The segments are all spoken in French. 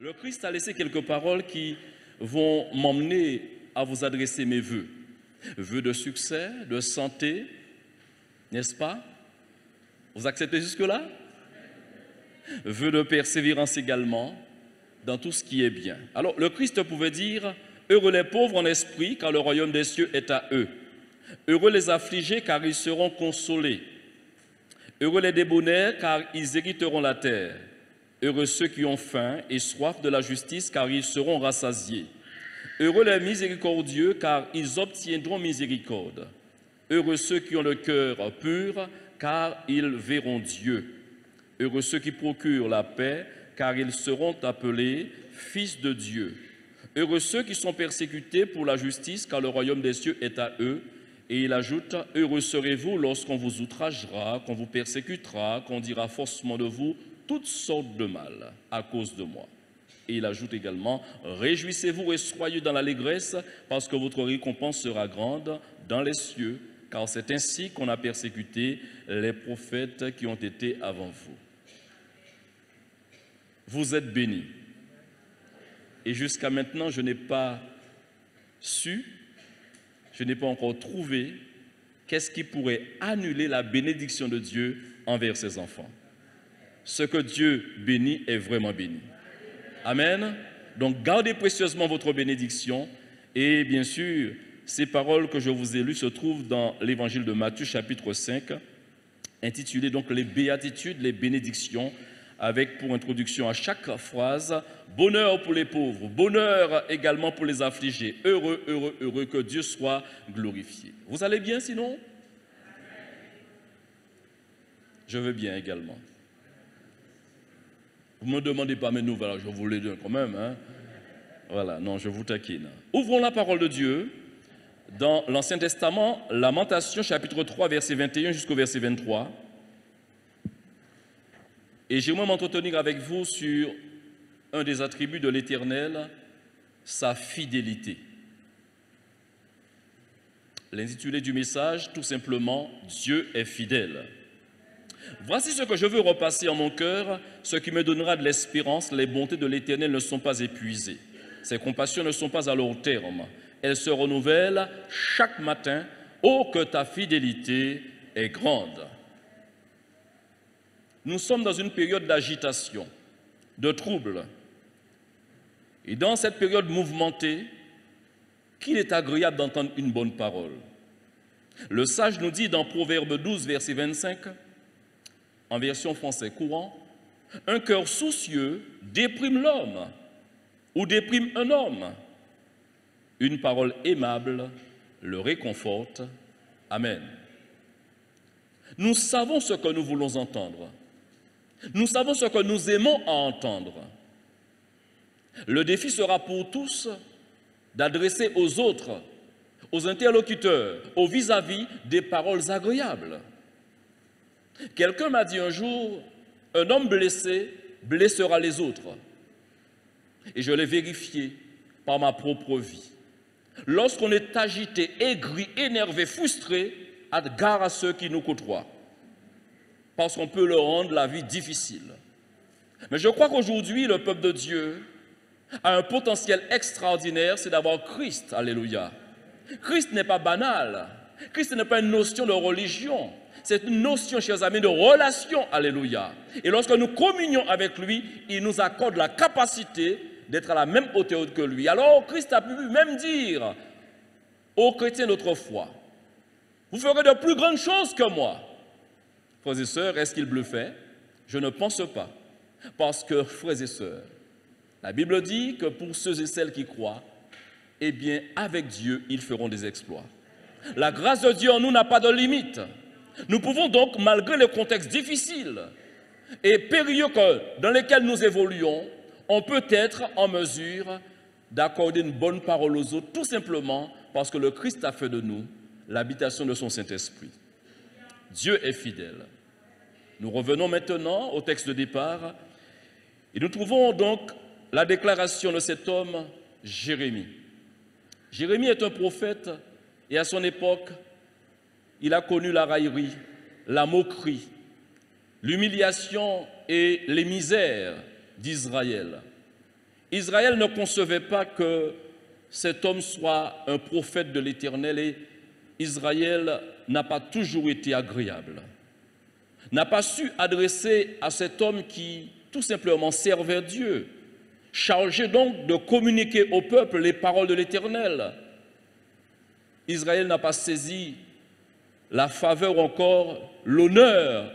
Le Christ a laissé quelques paroles qui vont m'emmener à vous adresser mes vœux. Vœux de succès, de santé, n'est-ce pas? Vous acceptez jusque-là? Vœux de persévérance également, dans tout ce qui est bien. Alors, le Christ pouvait dire, « Heureux les pauvres en esprit, car le royaume des cieux est à eux. Heureux les affligés, car ils seront consolés. Heureux les débonnaires, car ils hériteront la terre. Heureux ceux qui ont faim et soif de la justice, car ils seront rassasiés. Heureux les miséricordieux, car ils obtiendront miséricorde. Heureux ceux qui ont le cœur pur, car ils verront Dieu. Heureux ceux qui procurent la paix, car ils seront appelés fils de Dieu. Heureux ceux qui sont persécutés pour la justice, car le royaume des cieux est à eux. » Et il ajoute, « Heureux serez-vous lorsqu'on vous outragera, qu'on vous persécutera, qu'on dira faussement de vous toutes sortes de mal à cause de moi. » Et il ajoute également, « Réjouissez-vous et soyez dans l'allégresse, parce que votre récompense sera grande dans les cieux, car c'est ainsi qu'on a persécuté les prophètes qui ont été avant vous. » Vous êtes bénis. Et jusqu'à maintenant, je n'ai pas su, je n'ai pas encore trouvé qu'est-ce qui pourrait annuler la bénédiction de Dieu envers ses enfants. Ce que Dieu bénit est vraiment béni. Amen. Donc gardez précieusement votre bénédiction et bien sûr, ces paroles que je vous ai lues se trouvent dans l'évangile de Matthieu chapitre 5, intitulé donc les béatitudes, les bénédictions, avec pour introduction à chaque phrase, bonheur pour les pauvres, bonheur également pour les affligés, heureux, heureux, heureux, que Dieu soit glorifié. Vous allez bien sinon? Je veux bien également. Vous ne me demandez pas mes nouvelles, je vous les donne quand même. Hein? Voilà, non, je vous taquine. Ouvrons la parole de Dieu dans l'Ancien Testament, Lamentation chapitre 3, verset 21 jusqu'au verset 23. Et j'aimerais m'entretenir avec vous sur un des attributs de l'Éternel, sa fidélité. L'intitulé du message, tout simplement, Dieu est fidèle. Voici ce que je veux repasser en mon cœur, ce qui me donnera de l'espérance. Les bontés de l'Éternel ne sont pas épuisées. Ses compassions ne sont pas à leur terme. Elles se renouvellent chaque matin. Oh, que ta fidélité est grande! Nous sommes dans une période d'agitation, de trouble. Et dans cette période mouvementée, qu'il est agréable d'entendre une bonne parole. Le sage nous dit dans Proverbe 12, verset 25, en version français courant, « Un cœur soucieux déprime l'homme ou déprime un homme. Une parole aimable le réconforte. Amen. » Nous savons ce que nous voulons entendre. Nous savons ce que nous aimons à entendre. Le défi sera pour tous d'adresser aux autres, aux interlocuteurs, aux vis-à-vis des paroles agréables. Quelqu'un m'a dit un jour, un homme blessé blessera les autres. Et je l'ai vérifié par ma propre vie. Lorsqu'on est agité, aigri, énervé, frustré, gare à ceux qui nous côtoient. Parce qu'on peut leur rendre la vie difficile. Mais je crois qu'aujourd'hui, le peuple de Dieu a un potentiel extraordinaire, c'est d'avoir Christ. Alléluia. Christ n'est pas banal. Christ n'est pas une notion de religion. C'est une notion, chers amis, de relation. Alléluia. Et lorsque nous communions avec lui, il nous accorde la capacité d'être à la même hauteur que lui. Alors Christ a pu même dire aux chrétiens d'autrefois, vous ferez de plus grandes choses que moi. Frères et sœurs, est-ce qu'il bluffait? Je ne pense pas. Parce que, frères et sœurs, la Bible dit que pour ceux et celles qui croient, eh bien, avec Dieu, ils feront des exploits. La grâce de Dieu en nous n'a pas de limite. Nous pouvons donc, malgré les contextes difficiles et périlleux dans lesquels nous évoluons, on peut être en mesure d'accorder une bonne parole aux autres, tout simplement parce que le Christ a fait de nous l'habitation de son Saint-Esprit. Dieu est fidèle. Nous revenons maintenant au texte de départ et nous trouvons donc la déclaration de cet homme, Jérémie. Jérémie est un prophète et à son époque, il a connu la raillerie, la moquerie, l'humiliation et les misères d'Israël. Israël ne concevait pas que cet homme soit un prophète de l'Éternel et Israël n'a pas toujours été agréable, n'a pas su adresser à cet homme qui tout simplement servait Dieu, chargé donc de communiquer au peuple les paroles de l'Éternel. Israël n'a pas saisi la faveur ou encore l'honneur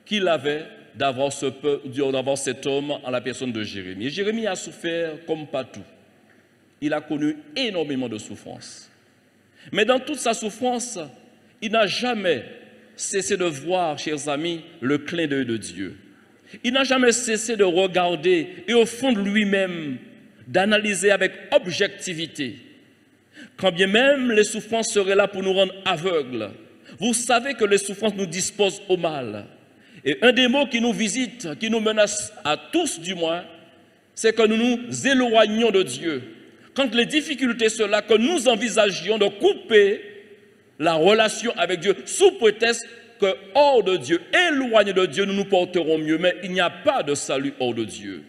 qu'il avait d'avoir cet homme en la personne de Jérémie. Et Jérémie a souffert comme pas tout. Il a connu énormément de souffrance. Mais dans toute sa souffrance, il n'a jamais cessé de voir, chers amis, le clin d'œil de Dieu. Il n'a jamais cessé de regarder et au fond de lui-même, d'analyser avec objectivité. Quand bien même les souffrances seraient là pour nous rendre aveugles, vous savez que les souffrances nous disposent au mal. Et un des mots qui nous visite, qui nous menace à tous du moins, c'est que nous nous éloignons de Dieu. Quand les difficultés sont là, que nous envisagions de couper la relation avec Dieu, sous prétexte que hors de Dieu, éloignés de Dieu, nous nous porterons mieux. Mais il n'y a pas de salut hors de Dieu.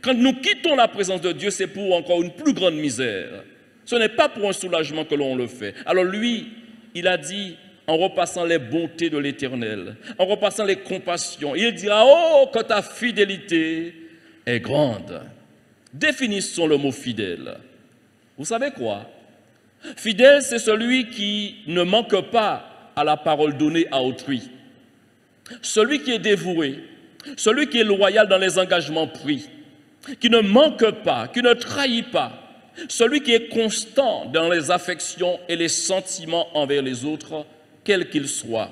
Quand nous quittons la présence de Dieu, c'est pour encore une plus grande misère. Ce n'est pas pour un soulagement que l'on le fait. Alors lui, il a dit, en repassant les bontés de l'Éternel, en repassant les compassions, il dira, oh, que ta fidélité est grande. Définissons le mot fidèle. Vous savez quoi? Fidèle, c'est celui qui ne manque pas à la parole donnée à autrui. Celui qui est dévoué, celui qui est loyal dans les engagements pris, qui ne manque pas, qui ne trahit pas, celui qui est constant dans les affections et les sentiments envers les autres, quels qu'ils soient.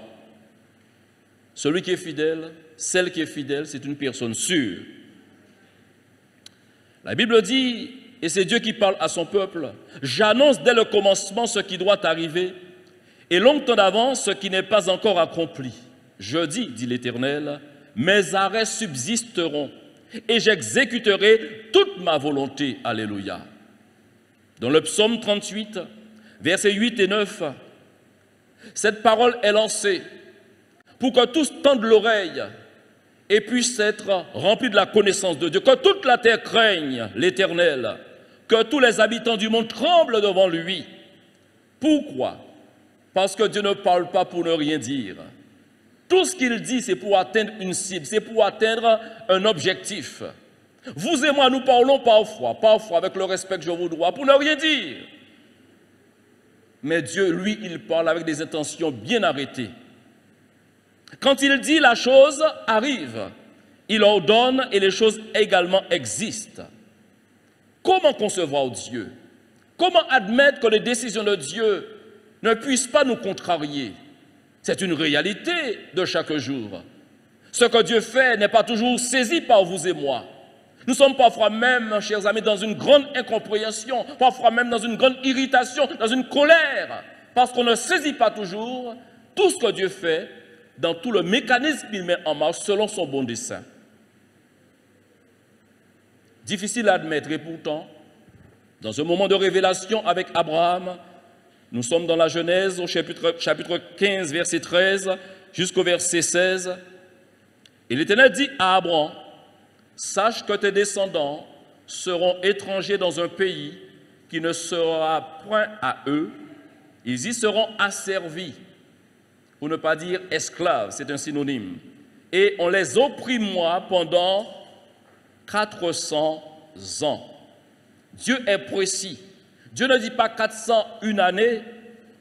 Celui qui est fidèle, celle qui est fidèle, c'est une personne sûre. La Bible dit, et c'est Dieu qui parle à son peuple, « J'annonce dès le commencement ce qui doit arriver, et longtemps d'avance ce qui n'est pas encore accompli. Je dis, dit l'Éternel, mes arrêts subsisteront, et j'exécuterai toute ma volonté. » Alléluia. Dans le psaume 38, versets 8 et 9, cette parole est lancée pour que tous tendent l'oreille et puissent être remplis de la connaissance de Dieu, que toute la terre craigne l'Éternel, que tous les habitants du monde tremblent devant lui. Pourquoi? Parce que Dieu ne parle pas pour ne rien dire. Tout ce qu'il dit, c'est pour atteindre une cible, c'est pour atteindre un objectif. Vous et moi, nous parlons parfois avec le respect que je vous dois, pour ne rien dire. Mais Dieu, lui, il parle avec des intentions bien arrêtées. Quand il dit, la chose arrive. Il ordonne et les choses également existent. Comment concevoir Dieu? Comment admettre que les décisions de Dieu ne puissent pas nous contrarier? C'est une réalité de chaque jour. Ce que Dieu fait n'est pas toujours saisi par vous et moi. Nous sommes parfois même, chers amis, dans une grande incompréhension, parfois même dans une grande irritation, dans une colère, parce qu'on ne saisit pas toujours tout ce que Dieu fait dans tout le mécanisme qu'il met en marche selon son bon dessein. Difficile à admettre et pourtant, dans un moment de révélation avec Abraham, nous sommes dans la Genèse au chapitre 15, verset 13 jusqu'au verset 16. Et l'Éternel dit à Abraham, « Sache que tes descendants seront étrangers dans un pays qui ne sera point à eux. Ils y seront asservis. » Pour ne pas dire esclaves, c'est un synonyme. « Et on les opprimera pendant 400 ans. » Dieu est précis. Dieu ne dit pas 401 années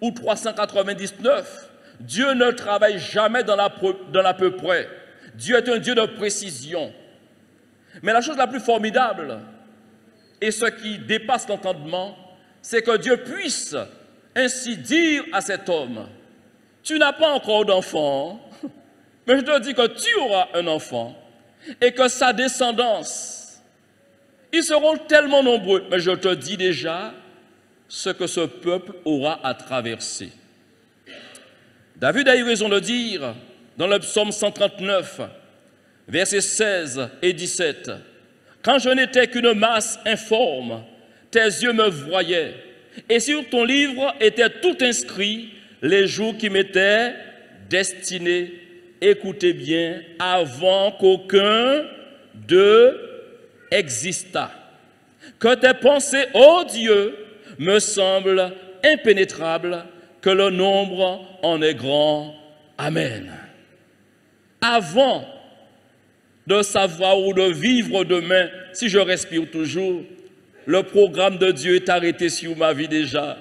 ou 399. Dieu ne travaille jamais dans l'à peu près. Dieu est un Dieu de précision. Mais la chose la plus formidable, et ce qui dépasse l'entendement, c'est que Dieu puisse ainsi dire à cet homme, « Tu n'as pas encore d'enfant, mais je te dis que tu auras un enfant, et que sa descendance, ils seront tellement nombreux, mais je te dis déjà ce que ce peuple aura à traverser. » David a eu raison de dire, dans le psaume 139, versets 16 et 17, « Quand je n'étais qu'une masse informe, tes yeux me voyaient, et sur ton livre étaient tout inscrits les jours qui m'étaient destinés, écoutez bien, avant qu'aucun d'eux existât. » que tes pensées, ô Dieu, me semblent impénétrables, que le nombre en est grand. Amen. Avant de savoir ou de vivre demain, si je respire toujours, le programme de Dieu est arrêté sur ma vie déjà.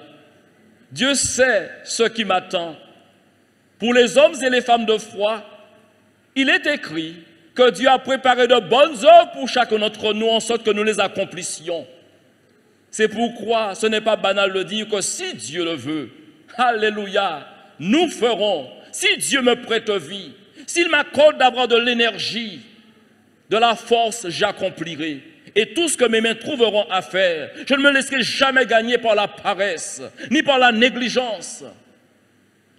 Dieu sait ce qui m'attend. Pour les hommes et les femmes de foi, il est écrit que Dieu a préparé de bonnes œuvres pour chacun d'entre nous, en sorte que nous les accomplissions. C'est pourquoi ce n'est pas banal de dire que si Dieu le veut, alléluia, nous ferons. Si Dieu me prête vie, s'il m'accorde d'avoir de l'énergie, de la force, j'accomplirai. Et tout ce que mes mains trouveront à faire, je ne me laisserai jamais gagner par la paresse, ni par la négligence,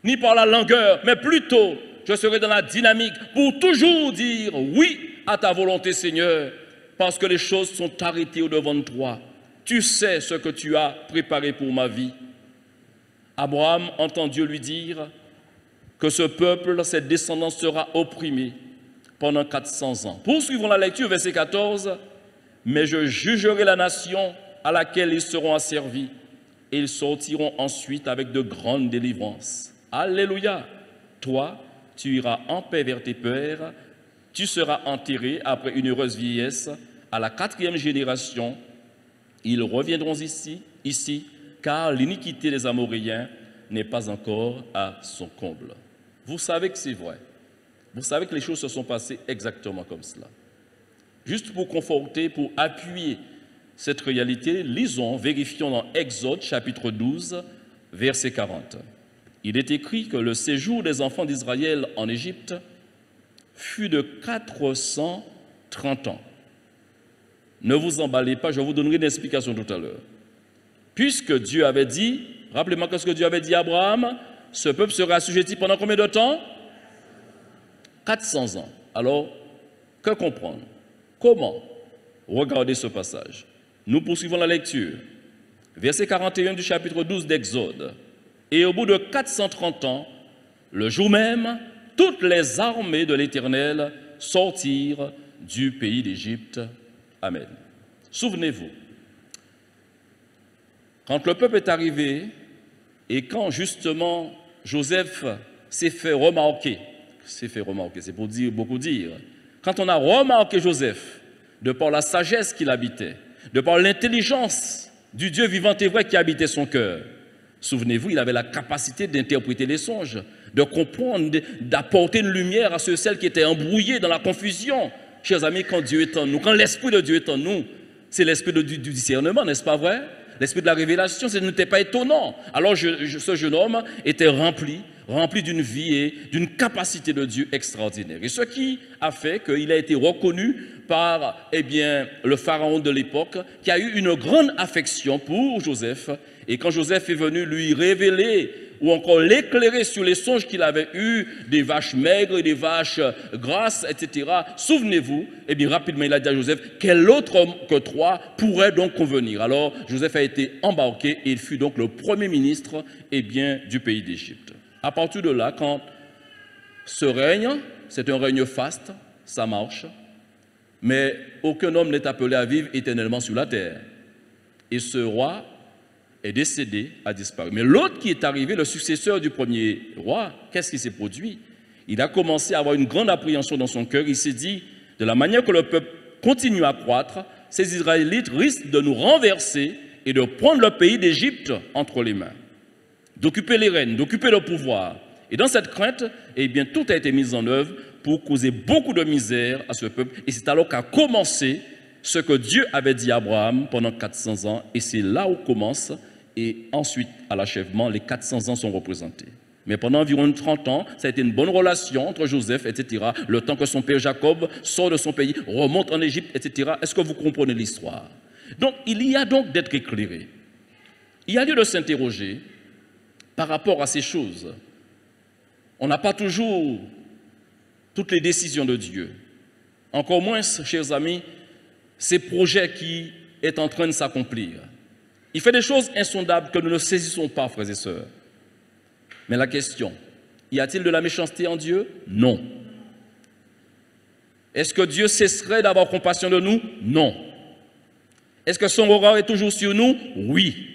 ni par la langueur, mais plutôt, je serai dans la dynamique pour toujours dire oui à ta volonté, Seigneur, parce que les choses sont arrêtées au-devant de toi. Tu sais ce que tu as préparé pour ma vie. Abraham entend Dieu lui dire que ce peuple, cette descendance sera opprimée pendant 400 ans. Poursuivons la lecture, verset 14. Mais je jugerai la nation à laquelle ils seront asservis, et ils sortiront ensuite avec de grandes délivrances. Alléluia! Toi, tu iras en paix vers tes pères, tu seras enterré après une heureuse vieillesse. À la 4e génération, ils reviendront ici, car l'iniquité des Amoréens n'est pas encore à son comble. Vous savez que c'est vrai. Vous savez que les choses se sont passées exactement comme cela. Juste pour conforter, pour appuyer cette réalité, lisons, vérifions dans Exode chapitre 12, verset 40. Il est écrit que le séjour des enfants d'Israël en Égypte fut de 430 ans. Ne vous emballez pas, je vous donnerai une explication tout à l'heure. Puisque Dieu avait dit, rappelez-moi ce que Dieu avait dit à Abraham, ce peuple sera assujetti pendant combien de temps? 400 ans. Alors, que comprendre? Comment? Regardez ce passage. Nous poursuivons la lecture. Verset 41 du chapitre 12 d'Exode. Et au bout de 430 ans, le jour même, toutes les armées de l'Éternel sortirent du pays d'Égypte. Amen. Souvenez-vous, quand le peuple est arrivé et quand justement Joseph s'est fait remarquer, c'est pour dire, beaucoup dire, quand on a remarqué Joseph, de par la sagesse qu'il habitait, de par l'intelligence du Dieu vivant et vrai qui habitait son cœur, souvenez-vous, il avait la capacité d'interpréter les songes, de comprendre, d'apporter une lumière à celles qui étaient embrouillées dans la confusion. Chers amis, quand Dieu est en nous, quand l'Esprit de Dieu est en nous, c'est l'esprit du discernement, n'est-ce pas vrai? L'esprit de la révélation, ce n'était pas étonnant. Alors ce jeune homme était rempli d'une vie et d'une capacité de Dieu extraordinaire. Et ce qui a fait qu'il a été reconnu par le pharaon de l'époque, qui a eu une grande affection pour Joseph. Et quand Joseph est venu lui révéler ou encore l'éclairer sur les songes qu'il avait eus, des vaches maigres et des vaches grasses, etc. Souvenez-vous, rapidement il a dit à Joseph, quel autre homme que toi pourrait donc convenir? Alors Joseph a été embarqué et il fut donc le premier ministre du pays d'Égypte. À partir de là, quand ce règne, c'est un règne faste, ça marche, mais aucun homme n'est appelé à vivre éternellement sur la terre. Et ce roi est décédé, a disparu. Mais l'autre qui est arrivé, le successeur du premier roi, qu'est-ce qui s'est produit? Il a commencé à avoir une grande appréhension dans son cœur. Il s'est dit, de la manière que le peuple continue à croître, ces Israélites risquent de nous renverser et de prendre le pays d'Égypte entre les mains, d'occuper les rênes, d'occuper le pouvoir. Et dans cette crainte, tout a été mis en œuvre pour causer beaucoup de misère à ce peuple. Et c'est alors qu'a commencé ce que Dieu avait dit à Abraham pendant 400 ans. Et c'est là où commence. Et ensuite, à l'achèvement, les 400 ans sont représentés. Mais pendant environ 30 ans, ça a été une bonne relation entre Joseph, etc. Le temps que son père Jacob sort de son pays, remonte en Égypte, etc. Est-ce que vous comprenez l'histoire? Donc, il y a donc d'être éclairé. Il y a lieu de s'interroger par rapport à ces choses. On n'a pas toujours toutes les décisions de Dieu. Encore moins, chers amis, ces projets qui est en train de s'accomplir. Il fait des choses insondables que nous ne saisissons pas, frères et sœurs. Mais la question, y a-t-il de la méchanceté en Dieu? Non. Est-ce que Dieu cesserait d'avoir compassion de nous? Non. Est-ce que son regard est toujours sur nous? Oui.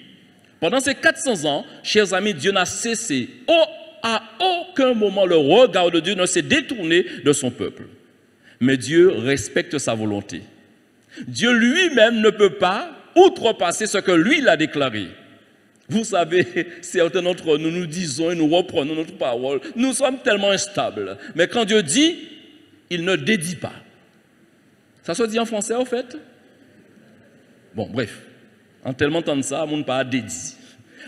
Pendant ces 400 ans, chers amis, Dieu n'a cessé. À aucun moment, le regard de Dieu ne s'est détourné de son peuple. Mais Dieu respecte sa volonté. Dieu lui-même ne peut pas outrepasser ce que lui l'a déclaré. Vous savez, certains d'entre nous, nous disons et nous reprenons notre parole. Nous sommes tellement instables. Mais quand Dieu dit, il ne dédie pas. Ça se dit en français, au fait? Bon, bref. En tellement entendre ça, on ne pas dédie.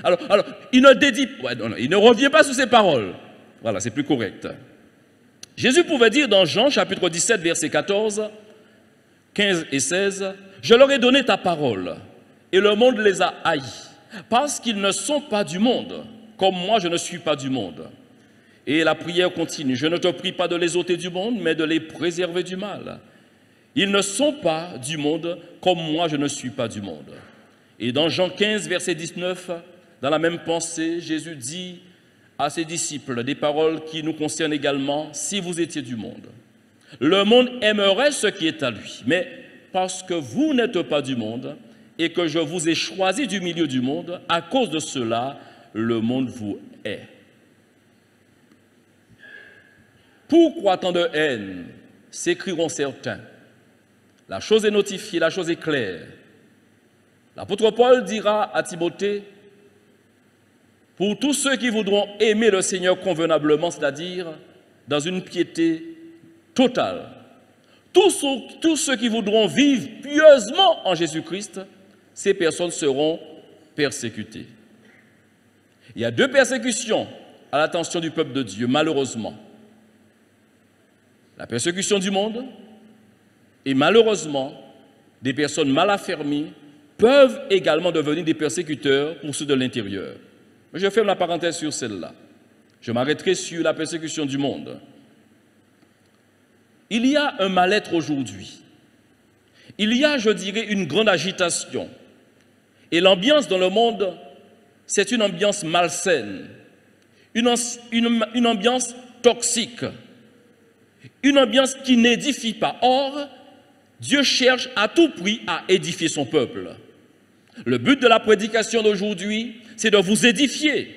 Alors, il ne dédie pas, il ne revient pas sur ses paroles. Voilà, c'est plus correct. Jésus pouvait dire dans Jean, chapitre 17, versets 14, 15 et 16, « Je leur ai donné ta parole, et le monde les a haïs, parce qu'ils ne sont pas du monde, comme moi je ne suis pas du monde. » Et la prière continue, « Je ne te prie pas de les ôter du monde, mais de les préserver du mal. Ils ne sont pas du monde, comme moi je ne suis pas du monde. » Et dans Jean 15, verset 19, dans la même pensée, Jésus dit à ses disciples des paroles qui nous concernent également, « Si vous étiez du monde, le monde aimerait ce qui est à lui, mais parce que vous n'êtes pas du monde et que je vous ai choisi du milieu du monde, à cause de cela, le monde vous hait. » Pourquoi tant de haine? S'écrieront certains. La chose est notifiée, la chose est claire. L'apôtre Paul dira à Timothée, pour tous ceux qui voudront aimer le Seigneur convenablement, c'est-à-dire dans une piété totale, tous ceux qui voudront vivre pieusement en Jésus-Christ, ces personnes seront persécutées. Il y a deux persécutions à l'attention du peuple de Dieu, malheureusement. La persécution du monde et malheureusement, des personnes mal affermies peuvent également devenir des persécuteurs pour ceux de l'intérieur. Je ferme la parenthèse sur celle-là. Je m'arrêterai sur la persécution du monde. Il y a un mal-être aujourd'hui. Il y a, je dirais, une grande agitation. Et l'ambiance dans le monde, c'est une ambiance malsaine, une ambiance toxique, une ambiance qui n'édifie pas. Or, Dieu cherche à tout prix à édifier son peuple. Le but de la prédication d'aujourd'hui, c'est de vous édifier.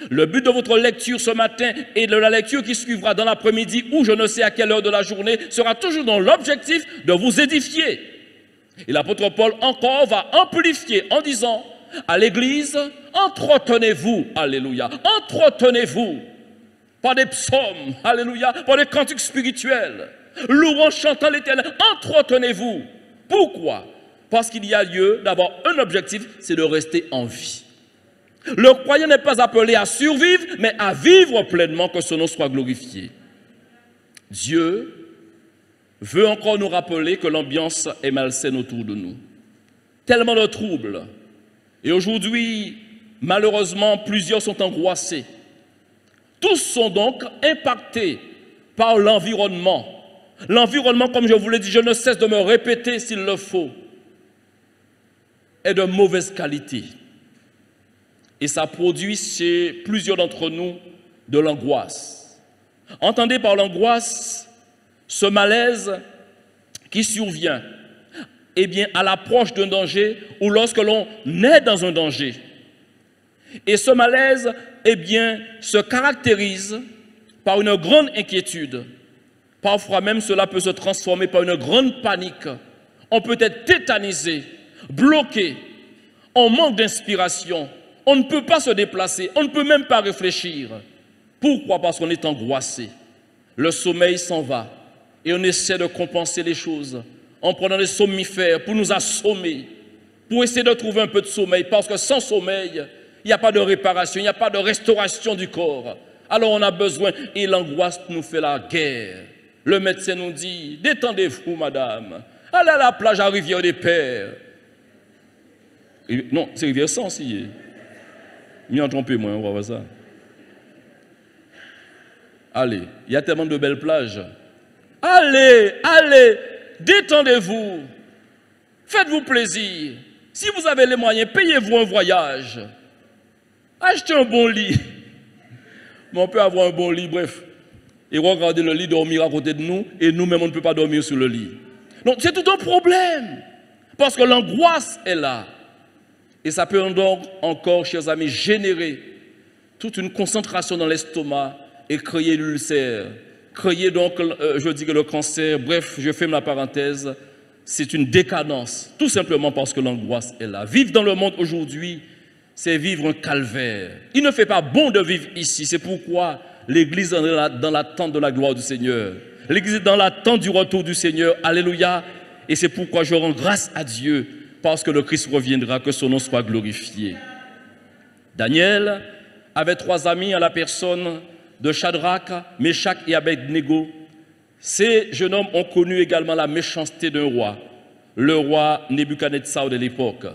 Le but de votre lecture ce matin et de la lecture qui suivra dans l'après-midi ou je ne sais à quelle heure de la journée sera toujours dans l'objectif de vous édifier. Et l'apôtre Paul encore va amplifier en disant à l'Église, entretenez-vous, alléluia, entretenez-vous par des psaumes, alléluia, par des cantiques spirituels, louant, chantant l'Éternel, entretenez-vous. Pourquoi? Parce qu'il y a lieu d'avoir un objectif, c'est de rester en vie. Le croyant n'est pas appelé à survivre, mais à vivre pleinement, que son nom soit glorifié. Dieu veut encore nous rappeler que l'ambiance est malsaine autour de nous. Tellement de troubles. Et aujourd'hui, malheureusement, plusieurs sont angoissés. Tous sont donc impactés par l'environnement. L'environnement, comme je vous l'ai dit, je ne cesse de me répéter s'il le faut, est de mauvaise qualité. Et ça produit chez plusieurs d'entre nous de l'angoisse. Entendez par l'angoisse ce malaise qui survient à l'approche d'un danger ou lorsque l'on est dans un danger. Et ce malaise se caractérise par une grande inquiétude. Parfois même cela peut se transformer par une grande panique. On peut être tétanisé, bloqué, on manque d'inspiration. On ne peut pas se déplacer, on ne peut même pas réfléchir. Pourquoi? Parce qu'on est angoissé. Le sommeil s'en va et on essaie de compenser les choses en prenant des somnifères pour nous assommer, pour essayer de trouver un peu de sommeil, parce que sans sommeil, il n'y a pas de réparation, il n'y a pas de restauration du corps. Alors on a besoin, et l'angoisse nous fait la guerre. Le médecin nous dit, détendez-vous madame, allez à la plage à Rivière-des-Pères. Non, c'est Rivière-Sens, m'y en trompez moi, on va voir ça. Allez, il y a tellement de belles plages. Allez, détendez-vous. Faites-vous plaisir. Si vous avez les moyens, payez-vous un voyage. Achetez un bon lit. Mais on peut avoir un bon lit, bref. Et regardez le lit dormir à côté de nous, et nous-mêmes, on ne peut pas dormir sur le lit. Donc, c'est tout un problème. Parce que l'angoisse est là. Et ça peut donc encore, chers amis, générer toute une concentration dans l'estomac et créer l'ulcère. Créer donc, je dis que le cancer, bref, je ferme la parenthèse, c'est une décadence. Tout simplement parce que l'angoisse est là. Vivre dans le monde aujourd'hui, c'est vivre un calvaire. Il ne fait pas bon de vivre ici. C'est pourquoi l'Église est dans l'attente de la gloire du Seigneur. L'Église est dans l'attente du retour du Seigneur. Alléluia. Et c'est pourquoi je rends grâce à Dieu, parce que le Christ reviendra, que son nom soit glorifié. Daniel avait 3 amis à la personne de Shadrach, Meshach et Abednego. Ces jeunes hommes ont connu également la méchanceté d'un roi, le roi Nebuchadnezzar de l'époque.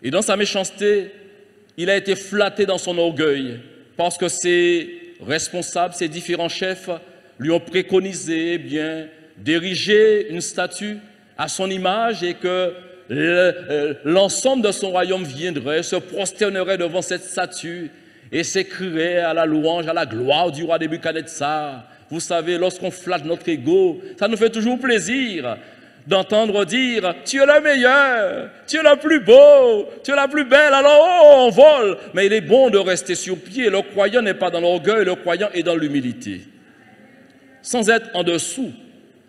Et dans sa méchanceté, il a été flatté dans son orgueil, parce que ses responsables, ses différents chefs, lui ont préconisé d'ériger une statue à son image et que l'ensemble de son royaume viendrait, se prosternerait devant cette statue et s'écrierait à la louange, à la gloire du roi Nebuchadnezzar. Vous savez, lorsqu'on flatte notre ego, ça nous fait toujours plaisir d'entendre dire « Tu es le meilleur, tu es le plus beau, tu es la plus belle, alors on vole ». Mais il est bon de rester sur pied. Le croyant n'est pas dans l'orgueil, le croyant est dans l'humilité. Sans être en dessous,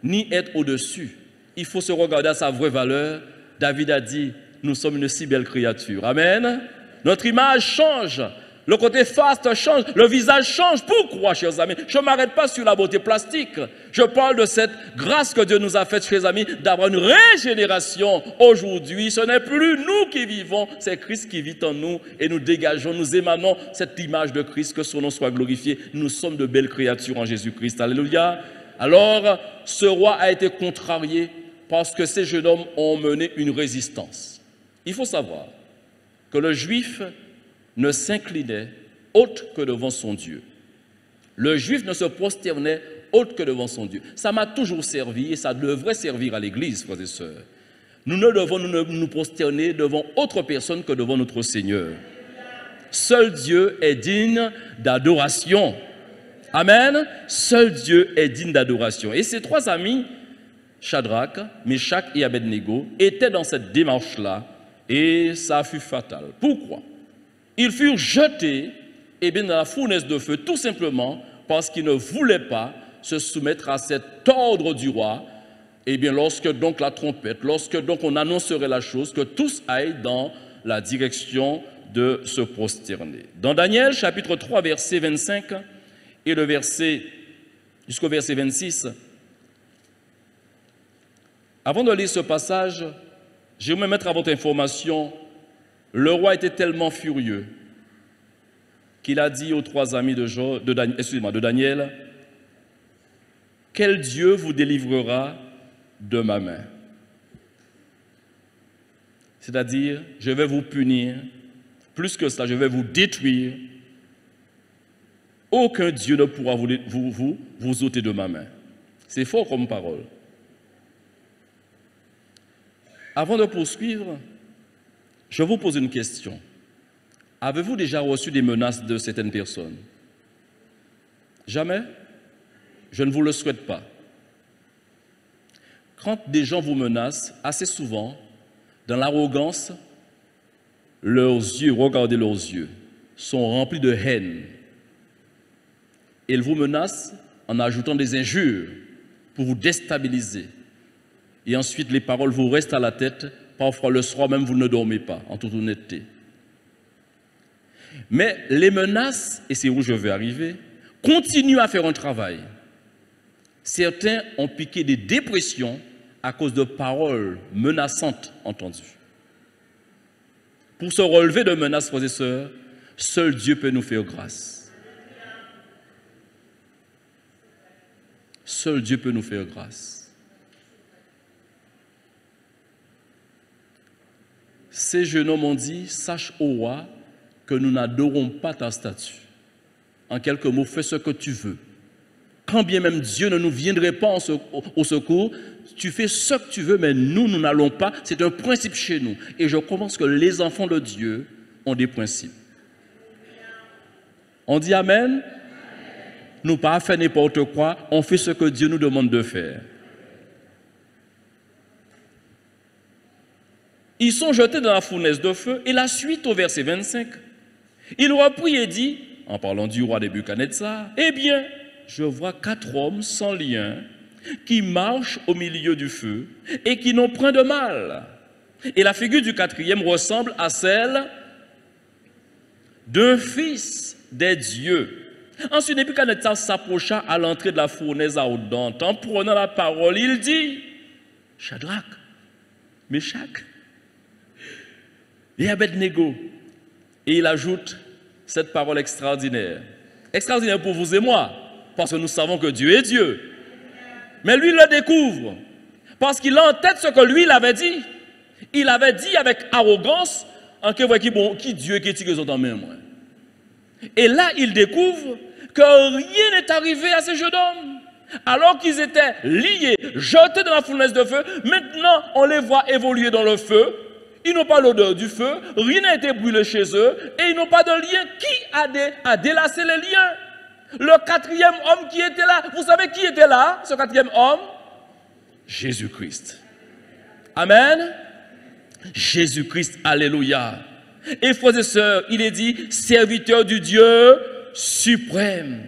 ni être au-dessus. Il faut se regarder à sa vraie valeur. David a dit, nous sommes une si belle créature. Amen. Notre image change. Le côté faste change. Le visage change. Pourquoi, chers amis? Je ne m'arrête pas sur la beauté plastique. Je parle de cette grâce que Dieu nous a faite, chers amis, d'avoir une régénération. Aujourd'hui, ce n'est plus nous qui vivons, c'est Christ qui vit en nous et nous dégageons, nous émanons cette image de Christ, que son nom soit glorifié. Nous sommes de belles créatures en Jésus-Christ. Alléluia. Alors, ce roi a été contrarié parce que ces jeunes hommes ont mené une résistance. Il faut savoir que le juif ne s'inclinait autre que devant son Dieu. Le juif ne se prosternait autre que devant son Dieu. Ça m'a toujours servi et ça devrait servir à l'Église, frères et sœurs. Nous ne devons nous prosterner devant autre personne que devant notre Seigneur. Seul Dieu est digne d'adoration. Amen. Seul Dieu est digne d'adoration. Et ces 3 amis, Shadrach, Meshach et Abednego, étaient dans cette démarche-là et ça fut fatal. Pourquoi? Ils furent jetés dans la fournaise de feu, tout simplement parce qu'ils ne voulaient pas se soumettre à cet ordre du roi. Lorsque donc la trompette, lorsque donc on annoncerait la chose, que tous aillent dans la direction de se prosterner. Dans Daniel, chapitre 3, verset 25 et le verset jusqu'au verset 26, avant de lire ce passage, je vais me mettre à votre information. Le roi était tellement furieux qu'il a dit aux 3 amis de Daniel, « Quel Dieu vous délivrera de ma main ?» C'est-à-dire, je vais vous punir, plus que cela, je vais vous détruire. Aucun Dieu ne pourra vous ôter de ma main. C'est fort comme parole. Avant de poursuivre, je vous pose une question. Avez-vous déjà reçu des menaces de certaines personnes? Jamais? Je ne vous le souhaite pas. Quand des gens vous menacent, assez souvent, dans l'arrogance, leurs yeux, regardez leurs yeux, sont remplis de haine. Ils vous menacent en ajoutant des injures pour vous déstabiliser. Et ensuite, les paroles vous restent à la tête. Parfois, le soir même, vous ne dormez pas, en toute honnêteté. Mais les menaces, et c'est où je vais arriver, continuent à faire un travail. Certains ont piqué des dépressions à cause de paroles menaçantes entendues. Pour se relever de menaces, frères et sœurs, seul Dieu peut nous faire grâce. Seul Dieu peut nous faire grâce. Ces jeunes hommes ont dit, sache ô roi que nous n'adorons pas ta statue. En quelques mots, fais ce que tu veux. Quand bien même Dieu ne nous viendrait pas au secours, tu fais ce que tu veux, mais nous n'allons pas. C'est un principe chez nous. Et je pense que les enfants de Dieu ont des principes. On dit Amen? Nous pas faire n'importe quoi, on fait ce que Dieu nous demande de faire. ils sont jetés dans la fournaise de feu. Et la suite au verset 25, il reprit et dit, en parlant du roi Nebuchadnezzar, « Eh bien, je vois 4 hommes sans lien qui marchent au milieu du feu et qui n'ont point de mal. » Et la figure du 4e ressemble à celle d'un fils des dieux. Ensuite, Nebuchadnezzar s'approcha à l'entrée de la fournaise ardente. En prenant la parole, il dit, « Shadrach, Meshach et Abednego. » Et il ajoute cette parole extraordinaire. Extraordinaire pour vous et moi, parce que nous savons que Dieu est Dieu. Mais lui le découvre, parce qu'il a en tête ce que lui il avait dit. Il avait dit avec arrogance, en qui Dieu qui tire en main. Et là, il découvre que rien n'est arrivé à ces jeunes hommes. Alors qu'ils étaient liés, jetés dans la fournaise de feu, maintenant on les voit évoluer dans le feu. Ils n'ont pas l'odeur du feu, rien n'a été brûlé chez eux, et ils n'ont pas de lien. Qui a délassé les liens? Le 4e homme qui était là. Vous savez qui était là, ce 4e homme? Jésus-Christ. Amen. Jésus-Christ, alléluia. Et frères et sœurs, il est dit, serviteur du Dieu suprême.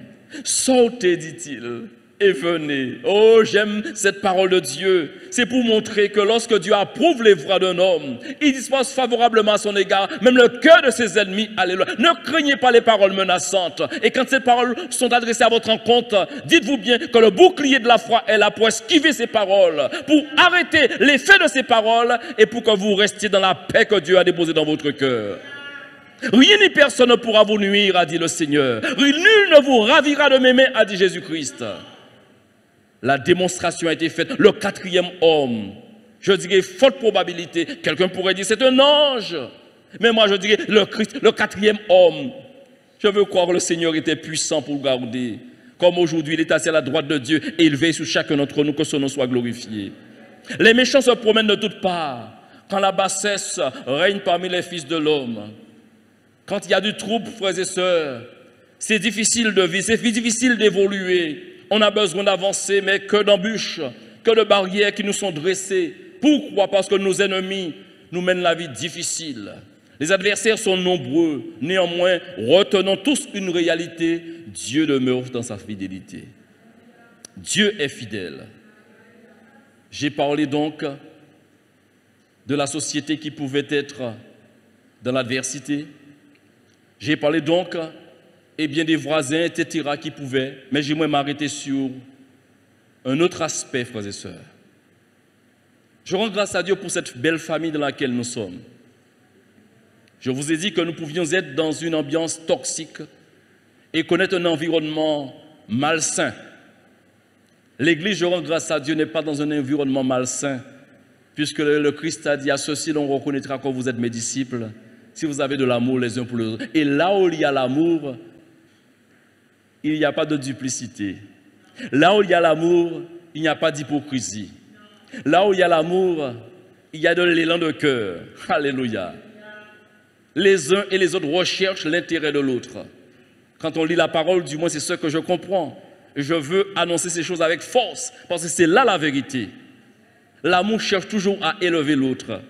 Sortez, dit-il, et venez. Oh, j'aime cette parole de Dieu. C'est pour montrer que lorsque Dieu approuve les voies d'un homme, il dispose favorablement à son égard, même le cœur de ses ennemis. Alléluia. Ne craignez pas les paroles menaçantes. Et quand ces paroles sont adressées à votre rencontre, dites-vous bien que le bouclier de la foi est là pour esquiver ces paroles, pour arrêter l'effet de ces paroles et pour que vous restiez dans la paix que Dieu a déposée dans votre cœur. Rien ni personne ne pourra vous nuire, a dit le Seigneur. Nul ne vous ravira de mes mains, a dit Jésus-Christ. La démonstration a été faite. Le 4e homme, je dirais forte probabilité, quelqu'un pourrait dire c'est un ange. Mais moi je dirais le Christ, le 4e homme. Je veux croire que le Seigneur était puissant pour garder. Comme aujourd'hui il est assis à la droite de Dieu et il veille sur chacun d'entre nous, que son nom soit glorifié. Les méchants se promènent de toutes parts. Quand la bassesse règne parmi les fils de l'homme. Quand il y a du trouble, frères et sœurs, c'est difficile de vivre, c'est difficile d'évoluer. On a besoin d'avancer, mais que d'embûches, que de barrières qui nous sont dressées. Pourquoi? Parce que nos ennemis nous mènent la vie difficile. Les adversaires sont nombreux. Néanmoins, retenons tous une réalité. Dieu demeure dans sa fidélité. Dieu est fidèle. J'ai parlé donc de la société qui pouvait être dans l'adversité. J'ai parlé donc des voisins, etc. qui pouvaient, mais j'aimerais m'arrêter sur un autre aspect, frères et sœurs. Je rends grâce à Dieu pour cette belle famille dans laquelle nous sommes. Je vous ai dit que nous pouvions être dans une ambiance toxique et connaître un environnement malsain. L'Église, je rends grâce à Dieu, n'est pas dans un environnement malsain, puisque le Christ a dit à ceux-ci, l'on reconnaîtra que vous êtes mes disciples, si vous avez de l'amour les uns pour les autres. Et là où il y a l'amour, il n'y a pas de duplicité. Là où il y a l'amour, il n'y a pas d'hypocrisie. Là où il y a l'amour, il y a de l'élan de cœur. Alléluia. Les uns et les autres recherchent l'intérêt de l'autre. Quand on lit la parole, du moins c'est ce que je comprends. Je veux annoncer ces choses avec force, parce que c'est là la vérité. L'amour cherche toujours à élever l'autre.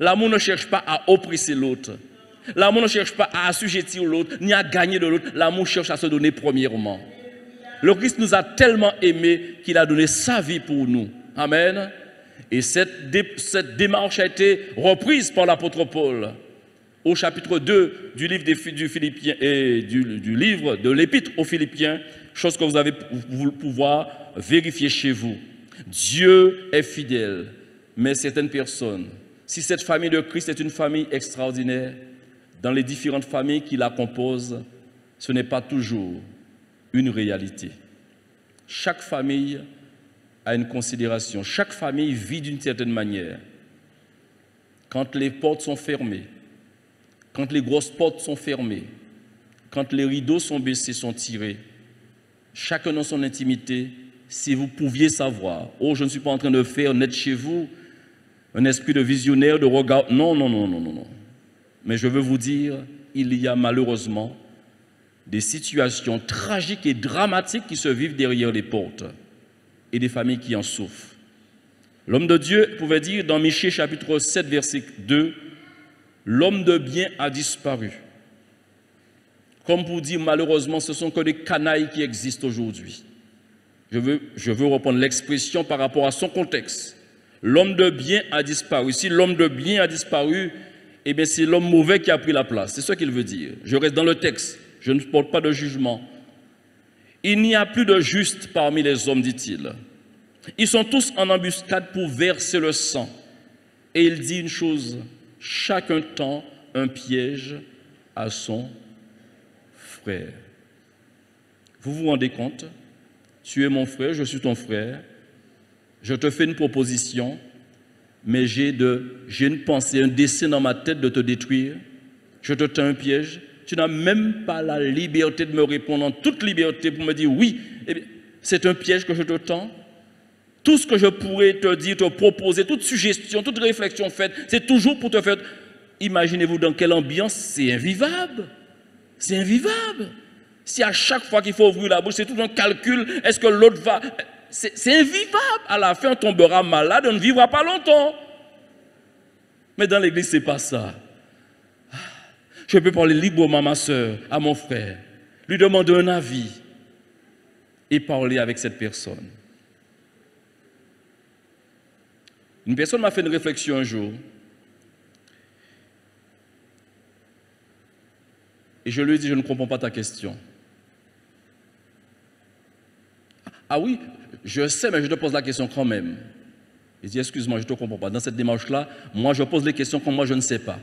L'amour ne cherche pas à oppresser l'autre. L'amour ne cherche pas à assujettir l'autre, ni à gagner de l'autre. L'amour cherche à se donner premièrement. Le Christ nous a tellement aimés qu'il a donné sa vie pour nous. Amen. Et cette démarche a été reprise par l'apôtre Paul au chapitre 2 du livre du Philippiens et du livre de l'épître aux Philippiens, chose que vous allez pouvoir vérifier chez vous. Dieu est fidèle, mais certaines personnes, si cette famille de Christ est une famille extraordinaire, dans les différentes familles qui la composent, ce n'est pas toujours une réalité. Chaque famille a une considération. Chaque famille vit d'une certaine manière. Quand les portes sont fermées, quand les grosses portes sont fermées, quand les rideaux sont baissés, sont tirés, chacun dans son intimité, si vous pouviez savoir, oh, je ne suis pas en train de faire naître chez vous un esprit de visionnaire, de regard. Non, non, non, non, non, non. Mais je veux vous dire, il y a malheureusement des situations tragiques et dramatiques qui se vivent derrière les portes et des familles qui en souffrent. L'homme de Dieu pouvait dire dans Michée chapitre 7, verset 2, l'homme de bien a disparu. Comme pour dire, malheureusement, ce sont que des canailles qui existent aujourd'hui. Je veux reprendre l'expression par rapport à son contexte. L'homme de bien a disparu. Si l'homme de bien a disparu, eh bien c'est l'homme mauvais qui a pris la place. C'est ce qu'il veut dire. Je reste dans le texte. Je ne porte pas de jugement. Il n'y a plus de juste parmi les hommes, dit-il. Ils sont tous en embuscade pour verser le sang. Et il dit une chose, chacun tend un piège à son frère. Vous vous rendez compte? Tu es mon frère, je suis ton frère. Je te fais une proposition, mais j'ai une pensée, un dessein dans ma tête de te détruire. Je te tends un piège. Tu n'as même pas la liberté de me répondre en toute liberté pour me dire oui, c'est un piège que je te tends. Tout ce que je pourrais te dire, te proposer, toute suggestion, toute réflexion faite, c'est toujours pour te faire... Imaginez-vous dans quelle ambiance, c'est invivable. C'est invivable. Si à chaque fois qu'il faut ouvrir la bouche, c'est tout un calcul, est-ce que l'autre va... C'est invivable. À la fin, on tombera malade, on ne vivra pas longtemps. Mais dans l'église, ce n'est pas ça. Je peux parler librement à ma soeur, à mon frère, lui demander un avis et parler avec cette personne. Une personne m'a fait une réflexion un jour et je lui ai dit, je ne comprends pas ta question. Ah oui, je sais, mais je te pose la question quand même. Il dit, excuse-moi, je ne te comprends pas. Dans cette démarche-là, moi, je pose les questions comme moi, je ne sais pas.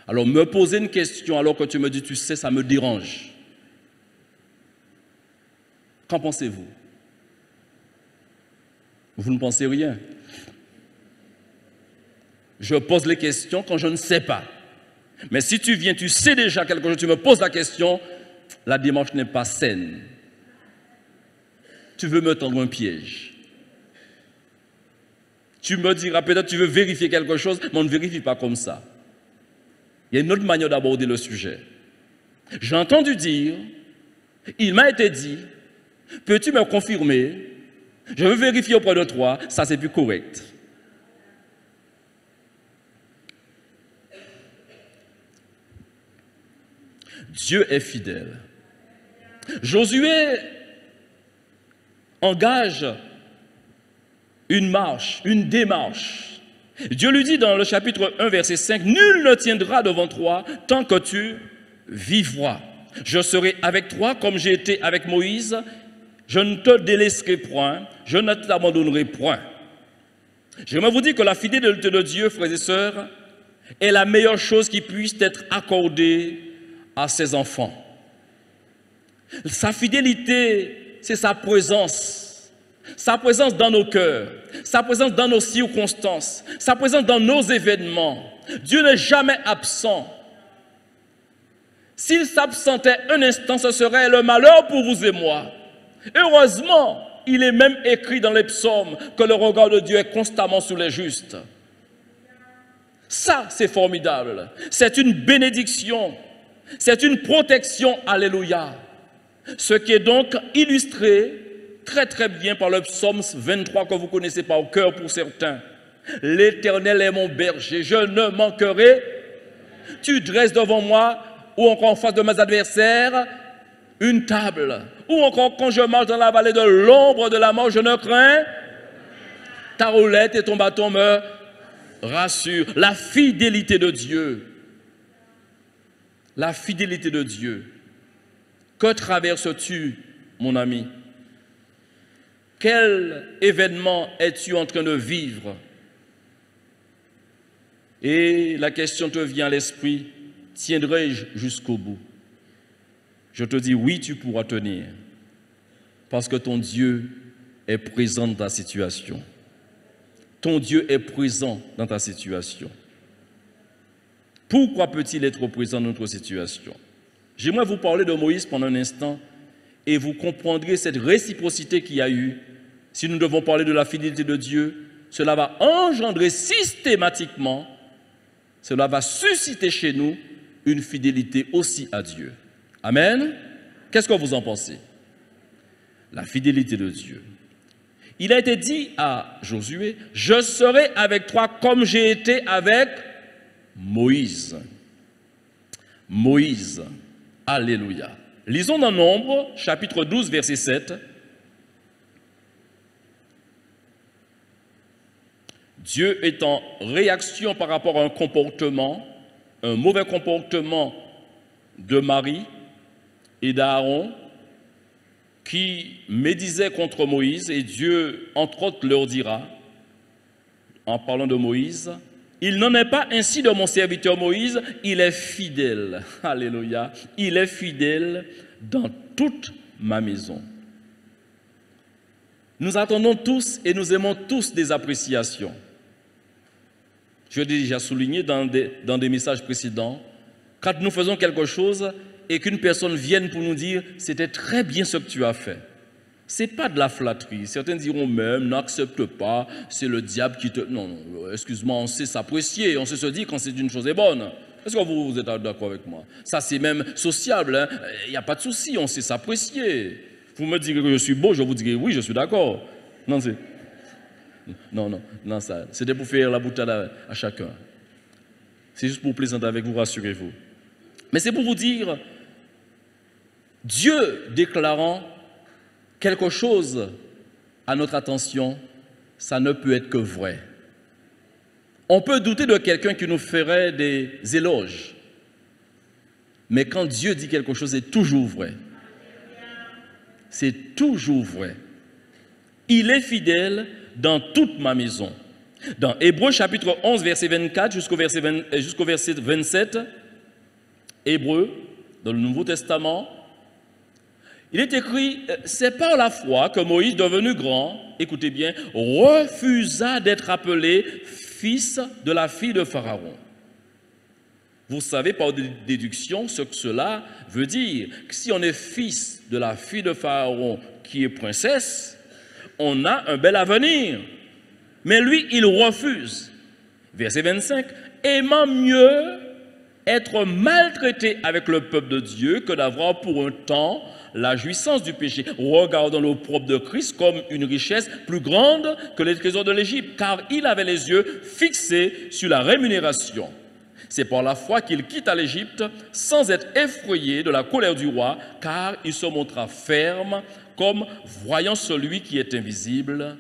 Alors, me poser une question alors que tu me dis, tu sais, ça me dérange. Qu'en pensez-vous? Vous ne pensez rien. Je pose les questions quand je ne sais pas. Mais si tu viens, tu sais déjà quelque chose, tu me poses la question, la démarche n'est pas saine. Tu veux me tendre un piège. Tu me diras peut-être tu veux vérifier quelque chose, mais on ne vérifie pas comme ça. Il y a une autre manière d'aborder le sujet. J'ai entendu dire, il m'a été dit, peux-tu me confirmer? Je veux vérifier auprès de toi, ça c'est plus correct. Dieu est fidèle. Josué engage une marche, une démarche. Dieu lui dit dans le chapitre 1, verset 5, « Nul ne tiendra devant toi tant que tu vivras. Je serai avec toi comme j'ai été avec Moïse. Je ne te délaisserai point, je ne t'abandonnerai point. » J'aimerais vous dire que la fidélité de Dieu, frères et sœurs, est la meilleure chose qui puisse être accordée à ses enfants. Sa fidélité, c'est sa présence dans nos cœurs, sa présence dans nos circonstances, sa présence dans nos événements. Dieu n'est jamais absent. S'il s'absentait un instant, ce serait le malheur pour vous et moi. Heureusement, il est même écrit dans les psaumes que le regard de Dieu est constamment sur les justes. Ça, c'est formidable. C'est une bénédiction. C'est une protection. Alléluia. Ce qui est donc illustré très très bien par le psaume 23 que vous connaissez par cœur pour certains. L'Éternel est mon berger, je ne manquerai. Tu dresses devant moi ou encore en face de mes adversaires une table. Ou encore quand je marche dans la vallée de l'ombre de la mort, je ne crains. Ta roulette et ton bâton me rassurent. La fidélité de Dieu. La fidélité de Dieu. Que traverses-tu, mon ami? Quel événement es-tu en train de vivre? Et la question te vient à l'esprit, tiendrai-je jusqu'au bout? Je te dis oui, tu pourras tenir, parce que ton Dieu est présent dans ta situation. Ton Dieu est présent dans ta situation. Pourquoi peut-il être présent dans notre situation? J'aimerais vous parler de Moïse pendant un instant et vous comprendrez cette réciprocité qu'il y a eu. Si nous devons parler de la fidélité de Dieu, cela va engendrer systématiquement, cela va susciter chez nous une fidélité aussi à Dieu. Amen. Qu'est-ce que vous en pensez? La fidélité de Dieu. Il a été dit à Josué, je serai avec toi comme j'ai été avec Moïse. Moïse. Alléluia. Lisons dans Nombre, chapitre 12, verset 7. Dieu est en réaction par rapport à un comportement, un mauvais comportement de Marie et d'Aaron qui médisaient contre Moïse, et Dieu, entre autres, leur dira, en parlant de Moïse, « Il n'en est pas ainsi de mon serviteur Moïse, il est fidèle. » Alléluia. Il est fidèle dans toute ma maison. Nous attendons tous et nous aimons tous des appréciations. Je l'ai déjà souligné dans des messages précédents. Quand nous faisons quelque chose et qu'une personne vienne pour nous dire « c'était très bien ce que tu as fait », ce n'est pas de la flatterie. Certains diront même « n'accepte pas, c'est le diable qui te… » Non, non, excuse-moi, on sait s'apprécier, on sait se dire quand c'est une chose est bonne. Est-ce que vous êtes d'accord avec moi? Ça, c'est même sociable, hein? Il n'y a pas de souci, on sait s'apprécier. Vous me direz que je suis beau, je vous dirai oui, je suis d'accord. Non, c'est… Non, ça, c'était pour faire la boutade à chacun. C'est juste pour plaisanter avec vous, rassurez-vous. Mais c'est pour vous dire, Dieu déclarant quelque chose à notre attention, ça ne peut être que vrai. On peut douter de quelqu'un qui nous ferait des éloges. Mais quand Dieu dit quelque chose, c'est toujours vrai. C'est toujours vrai. Il est fidèle dans toute ma maison. Dans Hébreux chapitre 11, verset 24 jusqu'au verset 27, Hébreux, dans le Nouveau Testament, il est écrit, c'est par la foi que Moïse, devenu grand, écoutez bien, refusa d'être appelé fils de la fille de Pharaon. Vous savez par déduction ce que cela veut dire. Si on est fils de la fille de Pharaon qui est princesse, on a un bel avenir. Mais lui, il refuse. Verset 25, aimant mieux être maltraité avec le peuple de Dieu que d'avoir pour un temps la jouissance du péché. Regardons l'opprobre de Christ comme une richesse plus grande que les trésors de l'Égypte, car il avait les yeux fixés sur la rémunération. C'est par la foi qu'il quitta l'Égypte sans être effrayé de la colère du roi, car il se montra ferme comme voyant celui qui est invisible.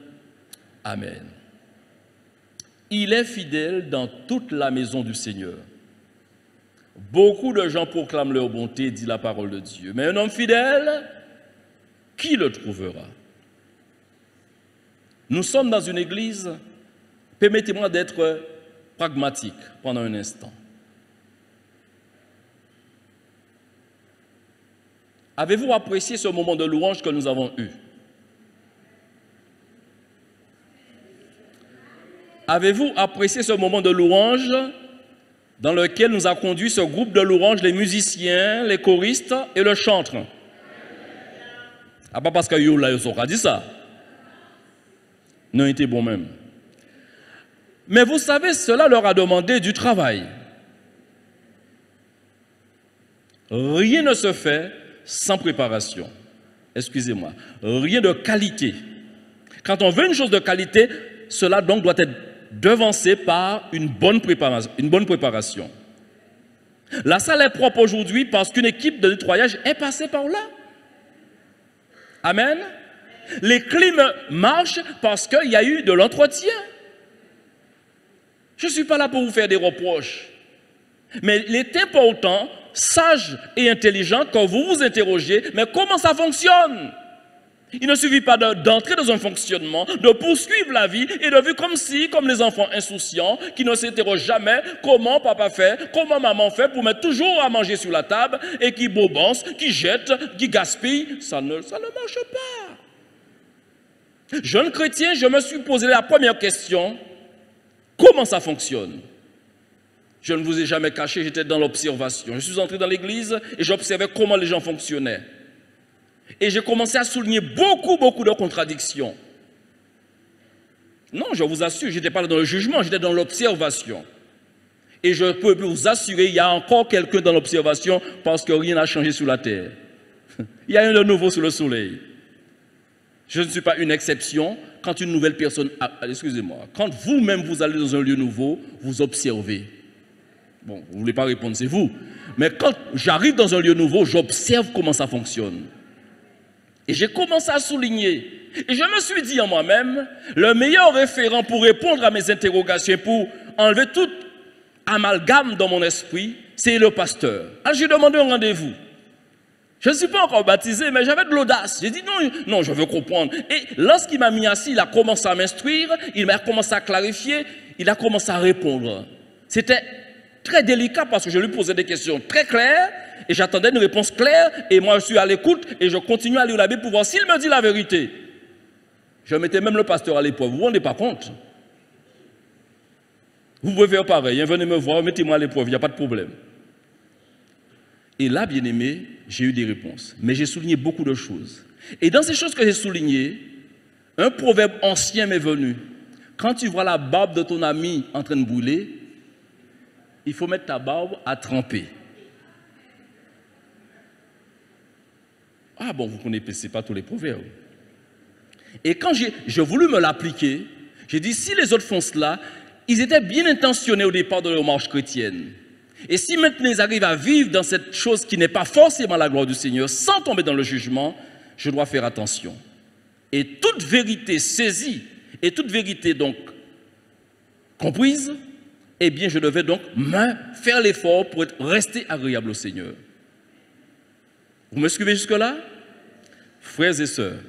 Amen. Il est fidèle dans toute la maison du Seigneur. Beaucoup de gens proclament leur bonté, dit la parole de Dieu. Mais un homme fidèle, qui le trouvera? Nous sommes dans une église, permettez-moi d'être pragmatique pendant un instant. Avez-vous apprécié ce moment de louange que nous avons eu? Avez-vous apprécié ce moment de louange dans lequel nous a conduit ce groupe de louange, les musiciens, les choristes et le chantre? Ah, pas parce que Yola a dit ça. Non, il était bon même. Mais vous savez, cela leur a demandé du travail. Rien ne se fait sans préparation. Excusez-moi. Rien de qualité. Quand on veut une chose de qualité, cela donc doit être devancé par une bonne préparation. La salle est propre aujourd'hui parce qu'une équipe de nettoyage est passée par là. Amen. Les clims marchent parce qu'il y a eu de l'entretien. Je ne suis pas là pour vous faire des reproches. Mais il est important, sage et intelligent, quand vous vous interrogez, mais comment ça fonctionne? Il ne suffit pas d'entrer dans un fonctionnement, de poursuivre la vie et de vivre comme les enfants insouciants qui ne s'interrogent jamais comment papa fait, comment maman fait pour mettre toujours à manger sur la table et qui bobancent, qui jettent, qui gaspillent. Ça ne marche pas. Jeune chrétien, je me suis posé la première question. Comment ça fonctionne? Je ne vous ai jamais caché, j'étais dans l'observation. Je suis entré dans l'église et j'observais comment les gens fonctionnaient. Et j'ai commencé à souligner beaucoup de contradictions. Non, je vous assure, je n'étais pas dans le jugement, j'étais dans l'observation. Et je peux vous assurer, il y a encore quelqu'un dans l'observation parce que rien n'a changé sur la terre. Il y a rien de nouveau sous le soleil. Je ne suis pas une exception. quand une nouvelle personne, excusez-moi, quand vous-même vous allez dans un lieu nouveau, vous observez. Bon, vous ne voulez pas répondre, c'est vous. Mais quand j'arrive dans un lieu nouveau, j'observe comment ça fonctionne. Et j'ai commencé à souligner. Et je me suis dit en moi-même, le meilleur référent pour répondre à mes interrogations, pour enlever tout amalgame dans mon esprit, c'est le pasteur. Alors j'ai demandé un rendez-vous. Je ne suis pas encore baptisé, mais j'avais de l'audace. J'ai dit non, je veux comprendre. Et lorsqu'il m'a mis assis, il a commencé à m'instruire, il m'a commencé à clarifier, il a commencé à répondre. C'était très délicat parce que je lui posais des questions très claires et j'attendais une réponse claire et moi je suis à l'écoute et je continue à lire la Bible pour voir s'il me dit la vérité. Je mettais même le pasteur à l'épreuve, vous ne vous rendez pas compte? Vous pouvez faire pareil, venez me voir, mettez-moi à l'épreuve, il n'y a pas de problème. Et là, bien aimé, j'ai eu des réponses. Mais j'ai souligné beaucoup de choses. Et dans ces choses que j'ai soulignées, un proverbe ancien m'est venu. Quand tu vois la barbe de ton ami en train de brûler, il faut mettre ta barbe à tremper. Ah bon, vous ne connaissez pas tous les proverbes. Et quand j'ai voulu me l'appliquer, j'ai dit, si les autres font cela, ils étaient bien intentionnés au départ de leur marche chrétienne. Et si maintenant ils arrivent à vivre dans cette chose qui n'est pas forcément la gloire du Seigneur, sans tomber dans le jugement, je dois faire attention. Et toute vérité saisie, et toute vérité donc comprise, eh bien je devais donc faire l'effort pour rester agréable au Seigneur. Vous me suivez jusque-là? Frères et sœurs,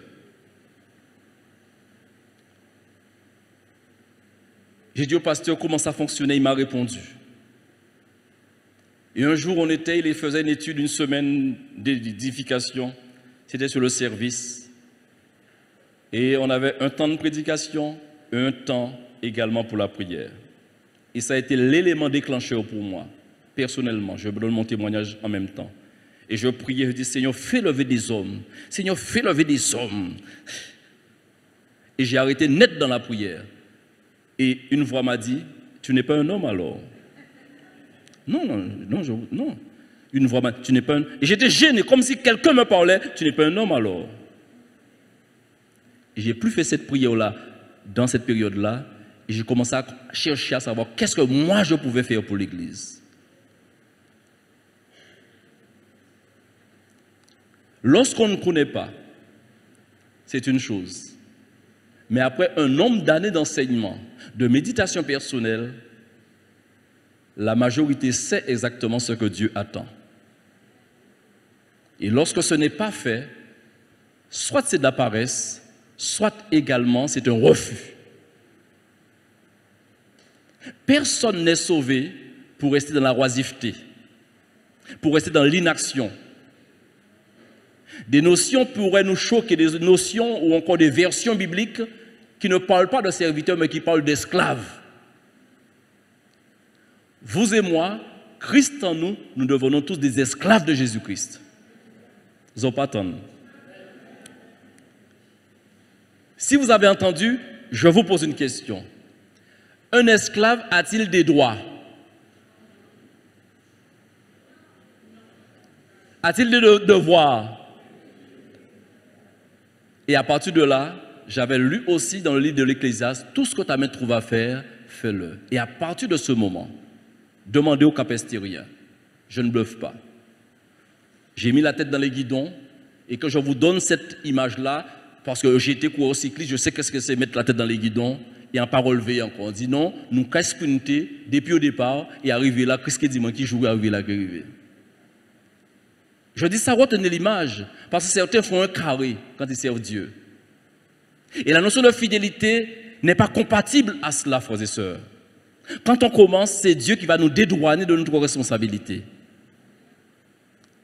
j'ai dit au pasteur comment ça fonctionnait, il m'a répondu. Et un jour, il faisait une étude, une semaine d'édification. C'était sur le service. Et on avait un temps de prédication, un temps également pour la prière. Et ça a été l'élément déclencheur pour moi, personnellement. Je donne mon témoignage en même temps. Et je priais, je dis, Seigneur, fais lever des hommes. Seigneur, fais lever des hommes. Et j'ai arrêté net dans la prière. Et une voix m'a dit, tu n'es pas un homme alors? Non. Une voix m'a dit, tu n'es pas un... Et j'étais gêné, comme si quelqu'un me parlait, tu n'es pas un homme alors. Et j'ai plus fait cette prière-là dans cette période-là. Et j'ai commencé à chercher à savoir qu'est-ce que moi je pouvais faire pour l'Église. Lorsqu'on ne connaît pas, c'est une chose. Mais après un nombre d'années d'enseignement, de méditation personnelle, la majorité sait exactement ce que Dieu attend. Et lorsque ce n'est pas fait, soit c'est de la paresse, soit également c'est un refus. Personne n'est sauvé pour rester dans la oisiveté, pour rester dans l'inaction. Des notions pourraient nous choquer, des notions ou encore des versions bibliques qui ne parlent pas de serviteurs mais qui parlent d'esclaves. Vous et moi, Christ en nous, nous devenons tous des esclaves de Jésus-Christ. Zopatan. Si vous avez entendu, je vous pose une question. Un esclave a-t-il des droits? A-t-il des devoirs? Et à partir de là, j'avais lu aussi dans le livre de l'Ecclésiaste, tout ce que ta main trouve à faire, fais-le. Et à partir de ce moment, demandez au capestérien, je ne bluffe pas. J'ai mis la tête dans les guidons et que je vous donne cette image-là, parce que j'ai été coureur cycliste, je sais qu'est-ce que c'est mettre la tête dans les guidons et en pas relever encore. On dit non, nous qu'à sprinter depuis au départ et arriver là, qu'est-ce qu'il dit moi qui joue arriver là, qui arrive. Je dis ça, retenez l'image, parce que certains font un carré quand ils servent Dieu. Et la notion de fidélité n'est pas compatible à cela, frères et sœurs. Quand on commence, c'est Dieu qui va nous dédouaner de notre responsabilité.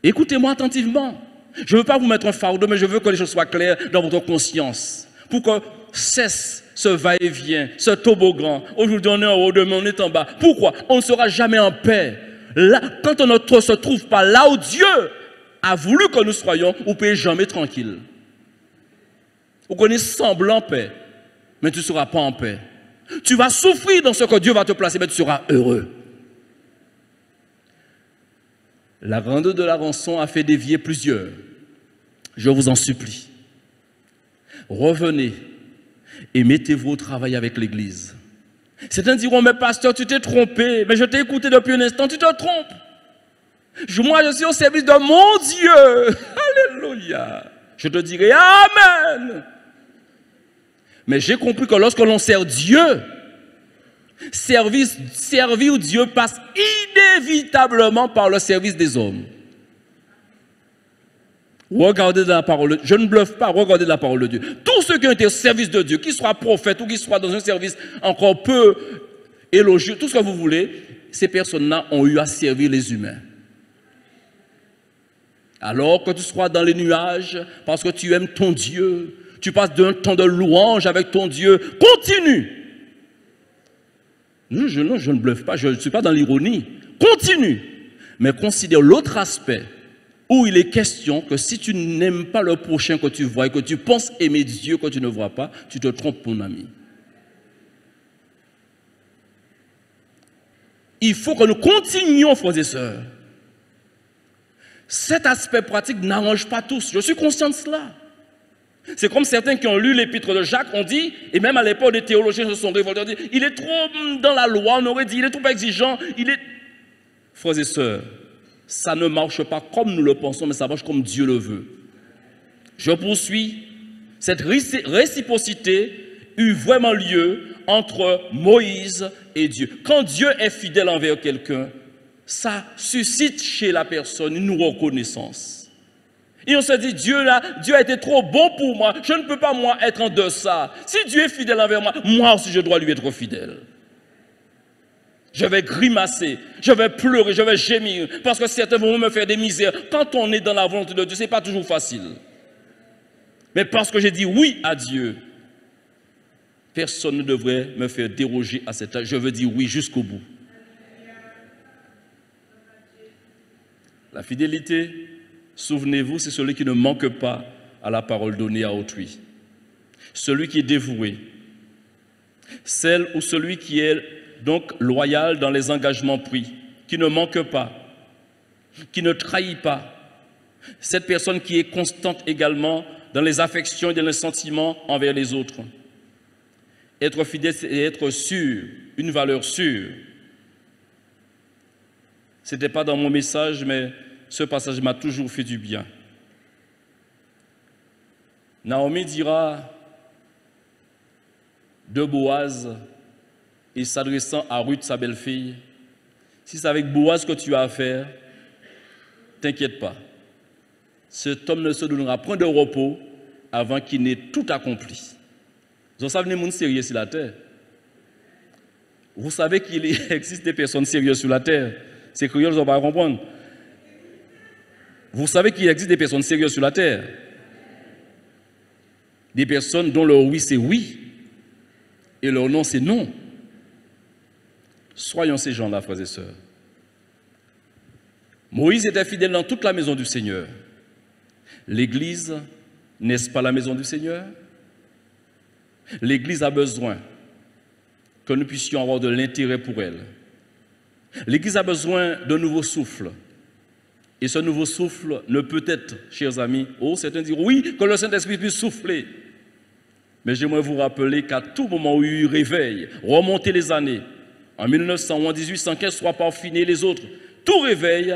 Écoutez-moi attentivement. Je ne veux pas vous mettre un fardeau, mais je veux que les choses soient claires dans votre conscience. Pour que cesse ce va-et-vient, ce toboggan. Aujourd'hui, on est en haut, demain, on est en bas. Pourquoi? On ne sera jamais en paix. Là, quand on ne se trouve pas là où Dieu a voulu que nous soyons, vous ne pouvez jamais tranquille. Vous connaissez semblant paix, mais tu ne seras pas en paix. Tu vas souffrir dans ce que Dieu va te placer, mais tu seras heureux. La grandeur de la rançon a fait dévier plusieurs. Je vous en supplie. Revenez. et mettez-vous au travail avec l'Église. Certains diront, mais pasteur, tu t'es trompé, mais je t'ai écouté depuis un instant, tu te trompes. Moi, je suis au service de mon Dieu. Alléluia. Je te dirai Amen. Mais j'ai compris que lorsque l'on sert Dieu, servir Dieu passe inévitablement par le service des hommes. Regardez dans la parole de Dieu. Je ne bluffe pas, regardez la parole de Dieu. Tous ceux qui ont été au service de Dieu, qu'ils soient prophètes ou qu'ils soient dans un service encore peu élogieux, tout ce que vous voulez, ces personnes-là ont eu à servir les humains. Alors que tu sois dans les nuages, parce que tu aimes ton Dieu, tu passes d'un temps de louange avec ton Dieu, continue. Non, je ne bluffe pas, je ne suis pas dans l'ironie. Continue. Mais considère l'autre aspect où il est question que si tu n'aimes pas le prochain que tu vois et que tu penses aimer Dieu que tu ne vois pas, tu te trompes, mon ami. Il faut que nous continuions, frères et sœurs. Cet aspect pratique n'arrange pas tous. Je suis conscient de cela. C'est comme certains qui ont lu l'épître de Jacques, ont dit, et même à l'époque des théologiens se sont révoltés, ont dit, il est trop dans la loi, on aurait dit, il est trop exigeant, il est... Frères et sœurs, ça ne marche pas comme nous le pensons, mais ça marche comme Dieu le veut. Je poursuis. Cette réciprocité eut vraiment lieu entre Moïse et Dieu. Quand Dieu est fidèle envers quelqu'un, ça suscite chez la personne une reconnaissance. Et on se dit, Dieu a été trop bon pour moi, je ne peux pas moi être en deçà. Si Dieu est fidèle envers moi, moi aussi je dois lui être fidèle. Je vais grimacer, je vais pleurer, je vais gémir, parce que certains vont me faire des misères. Quand on est dans la volonté de Dieu, ce n'est pas toujours facile. Mais parce que j'ai dit oui à Dieu, personne ne devrait me faire déroger à cette âge. Je veux dire oui jusqu'au bout. La fidélité, souvenez-vous, c'est celui qui ne manque pas à la parole donnée à autrui. Celui qui est dévoué. Celle ou celui qui est donc loyal dans les engagements pris, qui ne manque pas, qui ne trahit pas. Cette personne qui est constante également dans les affections et dans les sentiments envers les autres. Être fidèle, c'est être sûr, une valeur sûre. Ce n'était pas dans mon message, mais ce passage m'a toujours fait du bien. Naomi dira de Boaz, et s'adressant à Ruth, sa belle-fille, si c'est avec Boaz que tu as à faire, t'inquiète pas. Cet homme ne se donnera point de repos avant qu'il n'ait tout accompli. Vous savez, les gens sérieux sur la terre. Vous savez qu'il existe des personnes sérieuses sur la terre. Ces créoles ne vont pas comprendre. Vous savez qu'il existe des personnes sérieuses sur la terre. Des personnes dont leur oui c'est oui et leur non c'est non. Soyons ces gens-là, frères et sœurs. Moïse était fidèle dans toute la maison du Seigneur. L'Église, n'est-ce pas la maison du Seigneur? L'Église a besoin que nous puissions avoir de l'intérêt pour elle. L'Église a besoin d'un nouveau souffle. Et ce nouveau souffle ne peut être, chers amis, certains diront oui, que le Saint-Esprit puisse souffler. Mais j'aimerais vous rappeler qu'à tout moment où il y a eu réveil, remonter les années, en 1900 ou en 1815, soit Parfiné et les autres, tout réveil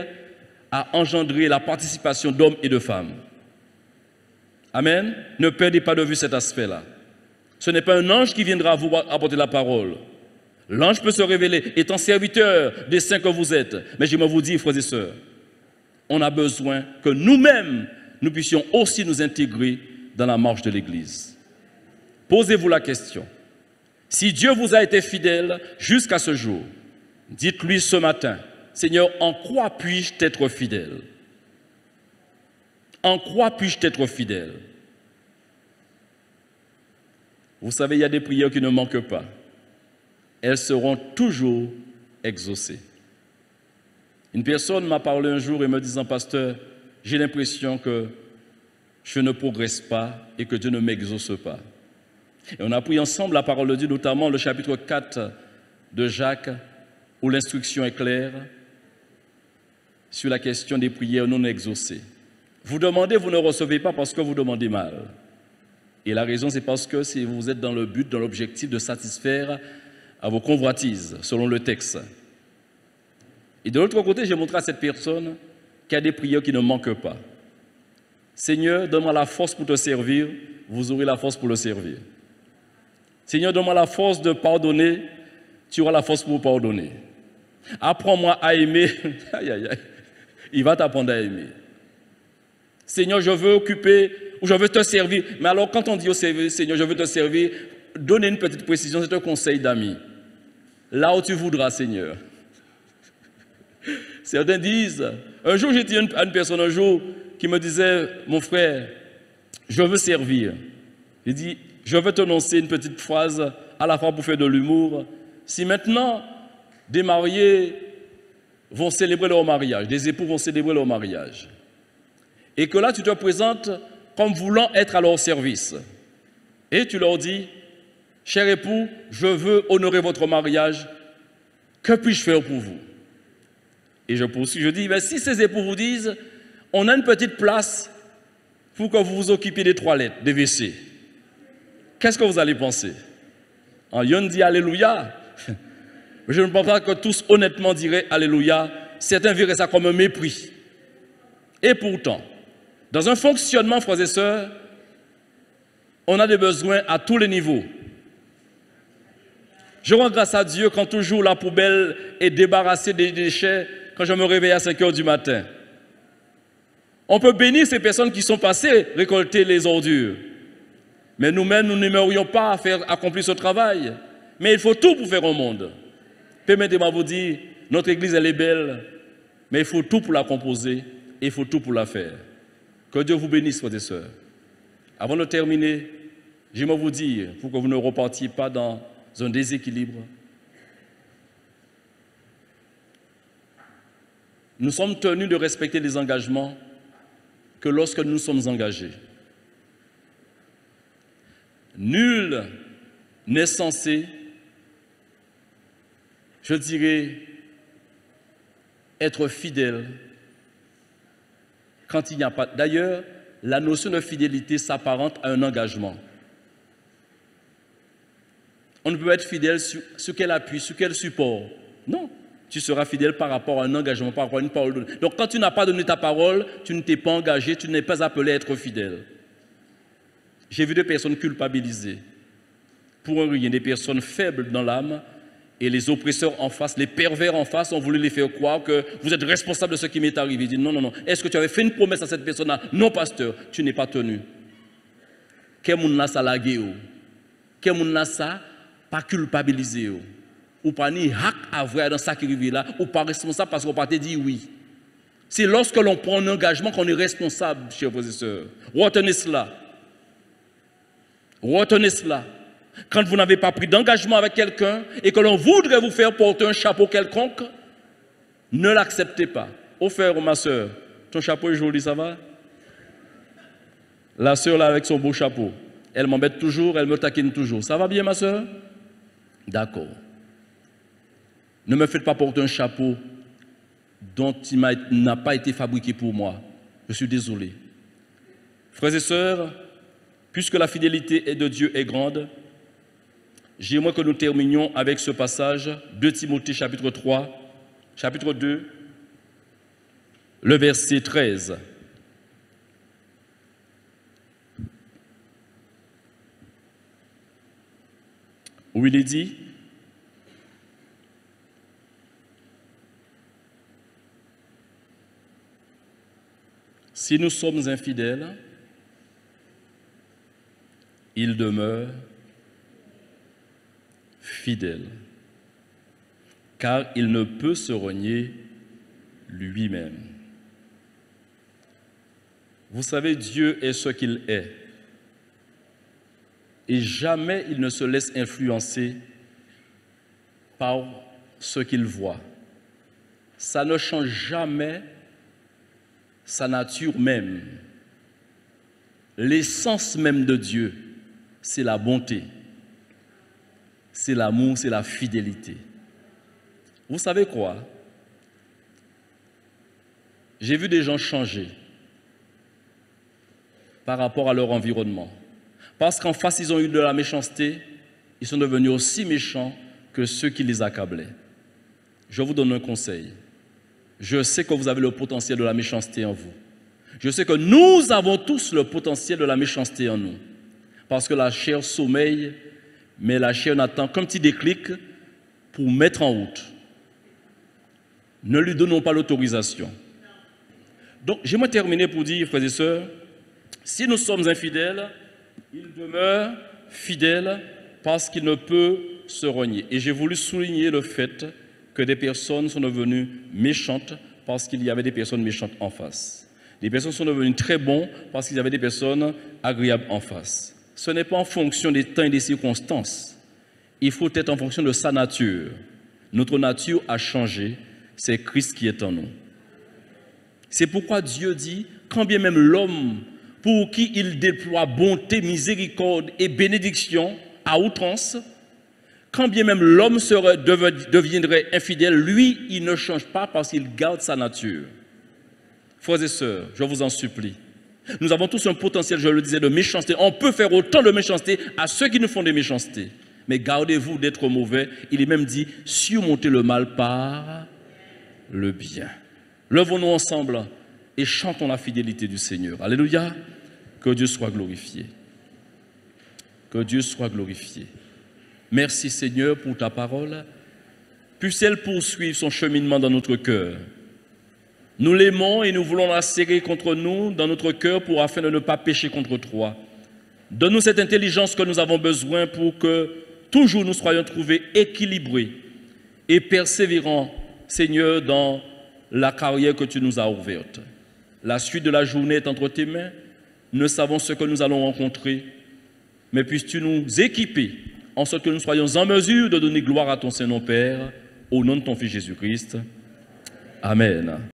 a engendré la participation d'hommes et de femmes. Amen. Ne perdez pas de vue cet aspect-là. Ce n'est pas un ange qui viendra vous apporter la parole. L'ange peut se révéler étant serviteur des saints que vous êtes. Mais j'aimerais vous dire, frères et sœurs, on a besoin que nous-mêmes, nous puissions aussi nous intégrer dans la marche de l'Église. Posez-vous la question. Si Dieu vous a été fidèle jusqu'à ce jour, dites-lui ce matin, Seigneur, en quoi puis-je t'être fidèle? En quoi puis-je t'être fidèle? Vous savez, il y a des prières qui ne manquent pas. Elles seront toujours exaucées. Une personne m'a parlé un jour et me disant, pasteur, j'ai l'impression que je ne progresse pas et que Dieu ne m'exauce pas. Et on a pris ensemble la parole de Dieu, notamment le chapitre 4 de Jacques, où l'instruction est claire sur la question des prières non exaucées. Vous demandez, vous ne recevez pas parce que vous demandez mal. Et la raison, c'est parce que si vous êtes dans le but, dans l'objectif de satisfaire à vos convoitises, selon le texte. Et de l'autre côté, j'ai montré à cette personne qu'il y a des prières qui ne manquent pas. Seigneur, donne-moi la force pour te servir, vous aurez la force pour le servir. Seigneur, donne-moi la force de pardonner, tu auras la force pour pardonner. Apprends-moi à aimer, aïe, aïe, aïe. Il va t'apprendre à aimer. Seigneur, je veux occuper, ou je veux te servir. Mais alors, quand on dit au Seigneur, je veux te servir, donnez une petite précision, c'est un conseil d'ami. Là où tu voudras, Seigneur. Certains disent, un jour j'ai dit à une personne qui me disait, mon frère, je veux servir. Il dit, je veux t'annoncer une petite phrase à la fois pour faire de l'humour. Si maintenant, des mariés vont célébrer leur mariage, des époux vont célébrer leur mariage, et que là tu te présentes comme voulant être à leur service, et tu leur dis, cher époux, je veux honorer votre mariage, que puis-je faire pour vous? Et je poursuis, je dis, ben, si ces époux vous disent, on a une petite place pour que vous vous occupiez des toilettes, des WC, qu'est-ce que vous allez penser? Yon dit Alléluia. Je ne pense pas que tous honnêtement diraient Alléluia. Certains verraient ça comme un mépris. Et pourtant, dans un fonctionnement, frères et sœurs, on a des besoins à tous les niveaux. Je rends grâce à Dieu quand toujours la poubelle est débarrassée des déchets quand je me réveille à 5 heures du matin. On peut bénir ces personnes qui sont passées récolter les ordures. Mais nous-mêmes, nous n'aimerions pas accomplir ce travail. Mais il faut tout pour faire un monde. Permettez-moi de vous dire, notre église, elle est belle, mais il faut tout pour la composer et il faut tout pour la faire. Que Dieu vous bénisse, frères et sœurs. Avant de terminer, j'aimerais vous dire, pour que vous ne repartiez pas dans un déséquilibre, nous sommes tenus de respecter les engagements que lorsque nous sommes engagés. Nul n'est censé, je dirais, être fidèle quand il n'y a pas. D'ailleurs, la notion de fidélité s'apparente à un engagement. On ne peut être fidèle sur quel appui, sur quel support. Non, tu seras fidèle par rapport à un engagement, par rapport à une parole donnée. Donc quand tu n'as pas donné ta parole, tu ne t'es pas engagé, tu n'es pas appelé à être fidèle. J'ai vu des personnes culpabilisées pour un rien, des personnes faibles dans l'âme, et les oppresseurs en face, les pervers en face ont voulu les faire croire que vous êtes responsable de ce qui m'est arrivé. Ils disent non, non, non. Est-ce que tu avais fait une promesse à cette personne-là? Non, pasteur, tu n'es pas tenu. Quel monde n'a ça lagué? Quel monde n'a ça pas culpabilisé? Ou pas ni hack à vrai dans ça qui arrive là, ou pas responsable parce qu'on pas te dit oui. C'est lorsque l'on prend un engagement qu'on est responsable, chers frères et sœurs. Retenez cela. Retenez cela. Quand vous n'avez pas pris d'engagement avec quelqu'un et que l'on voudrait vous faire porter un chapeau quelconque, ne l'acceptez pas. Au frère, ma soeur, ton chapeau est joli, ça va? La soeur là avec son beau chapeau, elle m'embête toujours, elle me taquine toujours. Ça va bien, ma soeur? D'accord. Ne me faites pas porter un chapeau dont il n'a pas été fabriqué pour moi. Je suis désolé. Frères et sœurs, puisque la fidélité de Dieu est grande, j'aimerais que nous terminions avec ce passage, 2 Timothée chapitre 3, chapitre 2, le verset 13. Où il est dit, si nous sommes infidèles, il demeure fidèle, car il ne peut se renier lui-même. Vous savez, Dieu est ce qu'il est, et jamais il ne se laisse influencer par ce qu'il voit. Ça ne change jamais sa nature même. L'essence même de Dieu, c'est la bonté, c'est l'amour, c'est la fidélité. Vous savez quoi? J'ai vu des gens changer par rapport à leur environnement, Parce qu'en face, ils ont eu de la méchanceté, ils sont devenus aussi méchants que ceux qui les accablaient. Je vous donne un conseil. Je sais que vous avez le potentiel de la méchanceté en vous. Je sais que nous avons tous le potentiel de la méchanceté en nous. Parce que la chair sommeille, mais la chair n'attend qu'un petit déclic pour mettre en route. Ne lui donnons pas l'autorisation. Donc, j'aimerais terminer pour dire, frères et sœurs, si nous sommes infidèles, il demeure fidèle parce qu'il ne peut se renier. Et j'ai voulu souligner le fait que des personnes sont devenues méchantes parce qu'il y avait des personnes méchantes en face. Des personnes sont devenues très bonnes parce qu'il y avait des personnes agréables en face. Ce n'est pas en fonction des temps et des circonstances. Il faut être en fonction de sa nature. Notre nature a changé. C'est Christ qui est en nous. C'est pourquoi Dieu dit, quand bien même l'homme pour qui il déploie bonté, miséricorde et bénédiction à outrance, quand bien même l'homme deviendrait infidèle, lui, il ne change pas parce qu'il garde sa nature. Frères et sœurs, je vous en supplie. Nous avons tous un potentiel, je le disais, de méchanceté. On peut faire autant de méchanceté à ceux qui nous font des méchancetés. Mais gardez-vous d'être mauvais. Il est même dit, surmontez le mal par le bien. Levons-nous ensemble et chantons la fidélité du Seigneur. Alléluia. Que Dieu soit glorifié. Que Dieu soit glorifié. Merci Seigneur pour ta parole. Puisse-elle poursuivre son cheminement dans notre cœur. Nous l'aimons et nous voulons la serrer contre nous dans notre cœur afin de ne pas pécher contre toi. Donne-nous cette intelligence que nous avons besoin pour que toujours nous soyons trouvés équilibrés et persévérants, Seigneur, dans la carrière que tu nous as ouverte. La suite de la journée est entre tes mains. Nous savons ce que nous allons rencontrer, mais puisses-tu nous équiper en sorte que nous soyons en mesure de donner gloire à ton Saint-Nom, Père, au nom de ton Fils Jésus-Christ. Amen.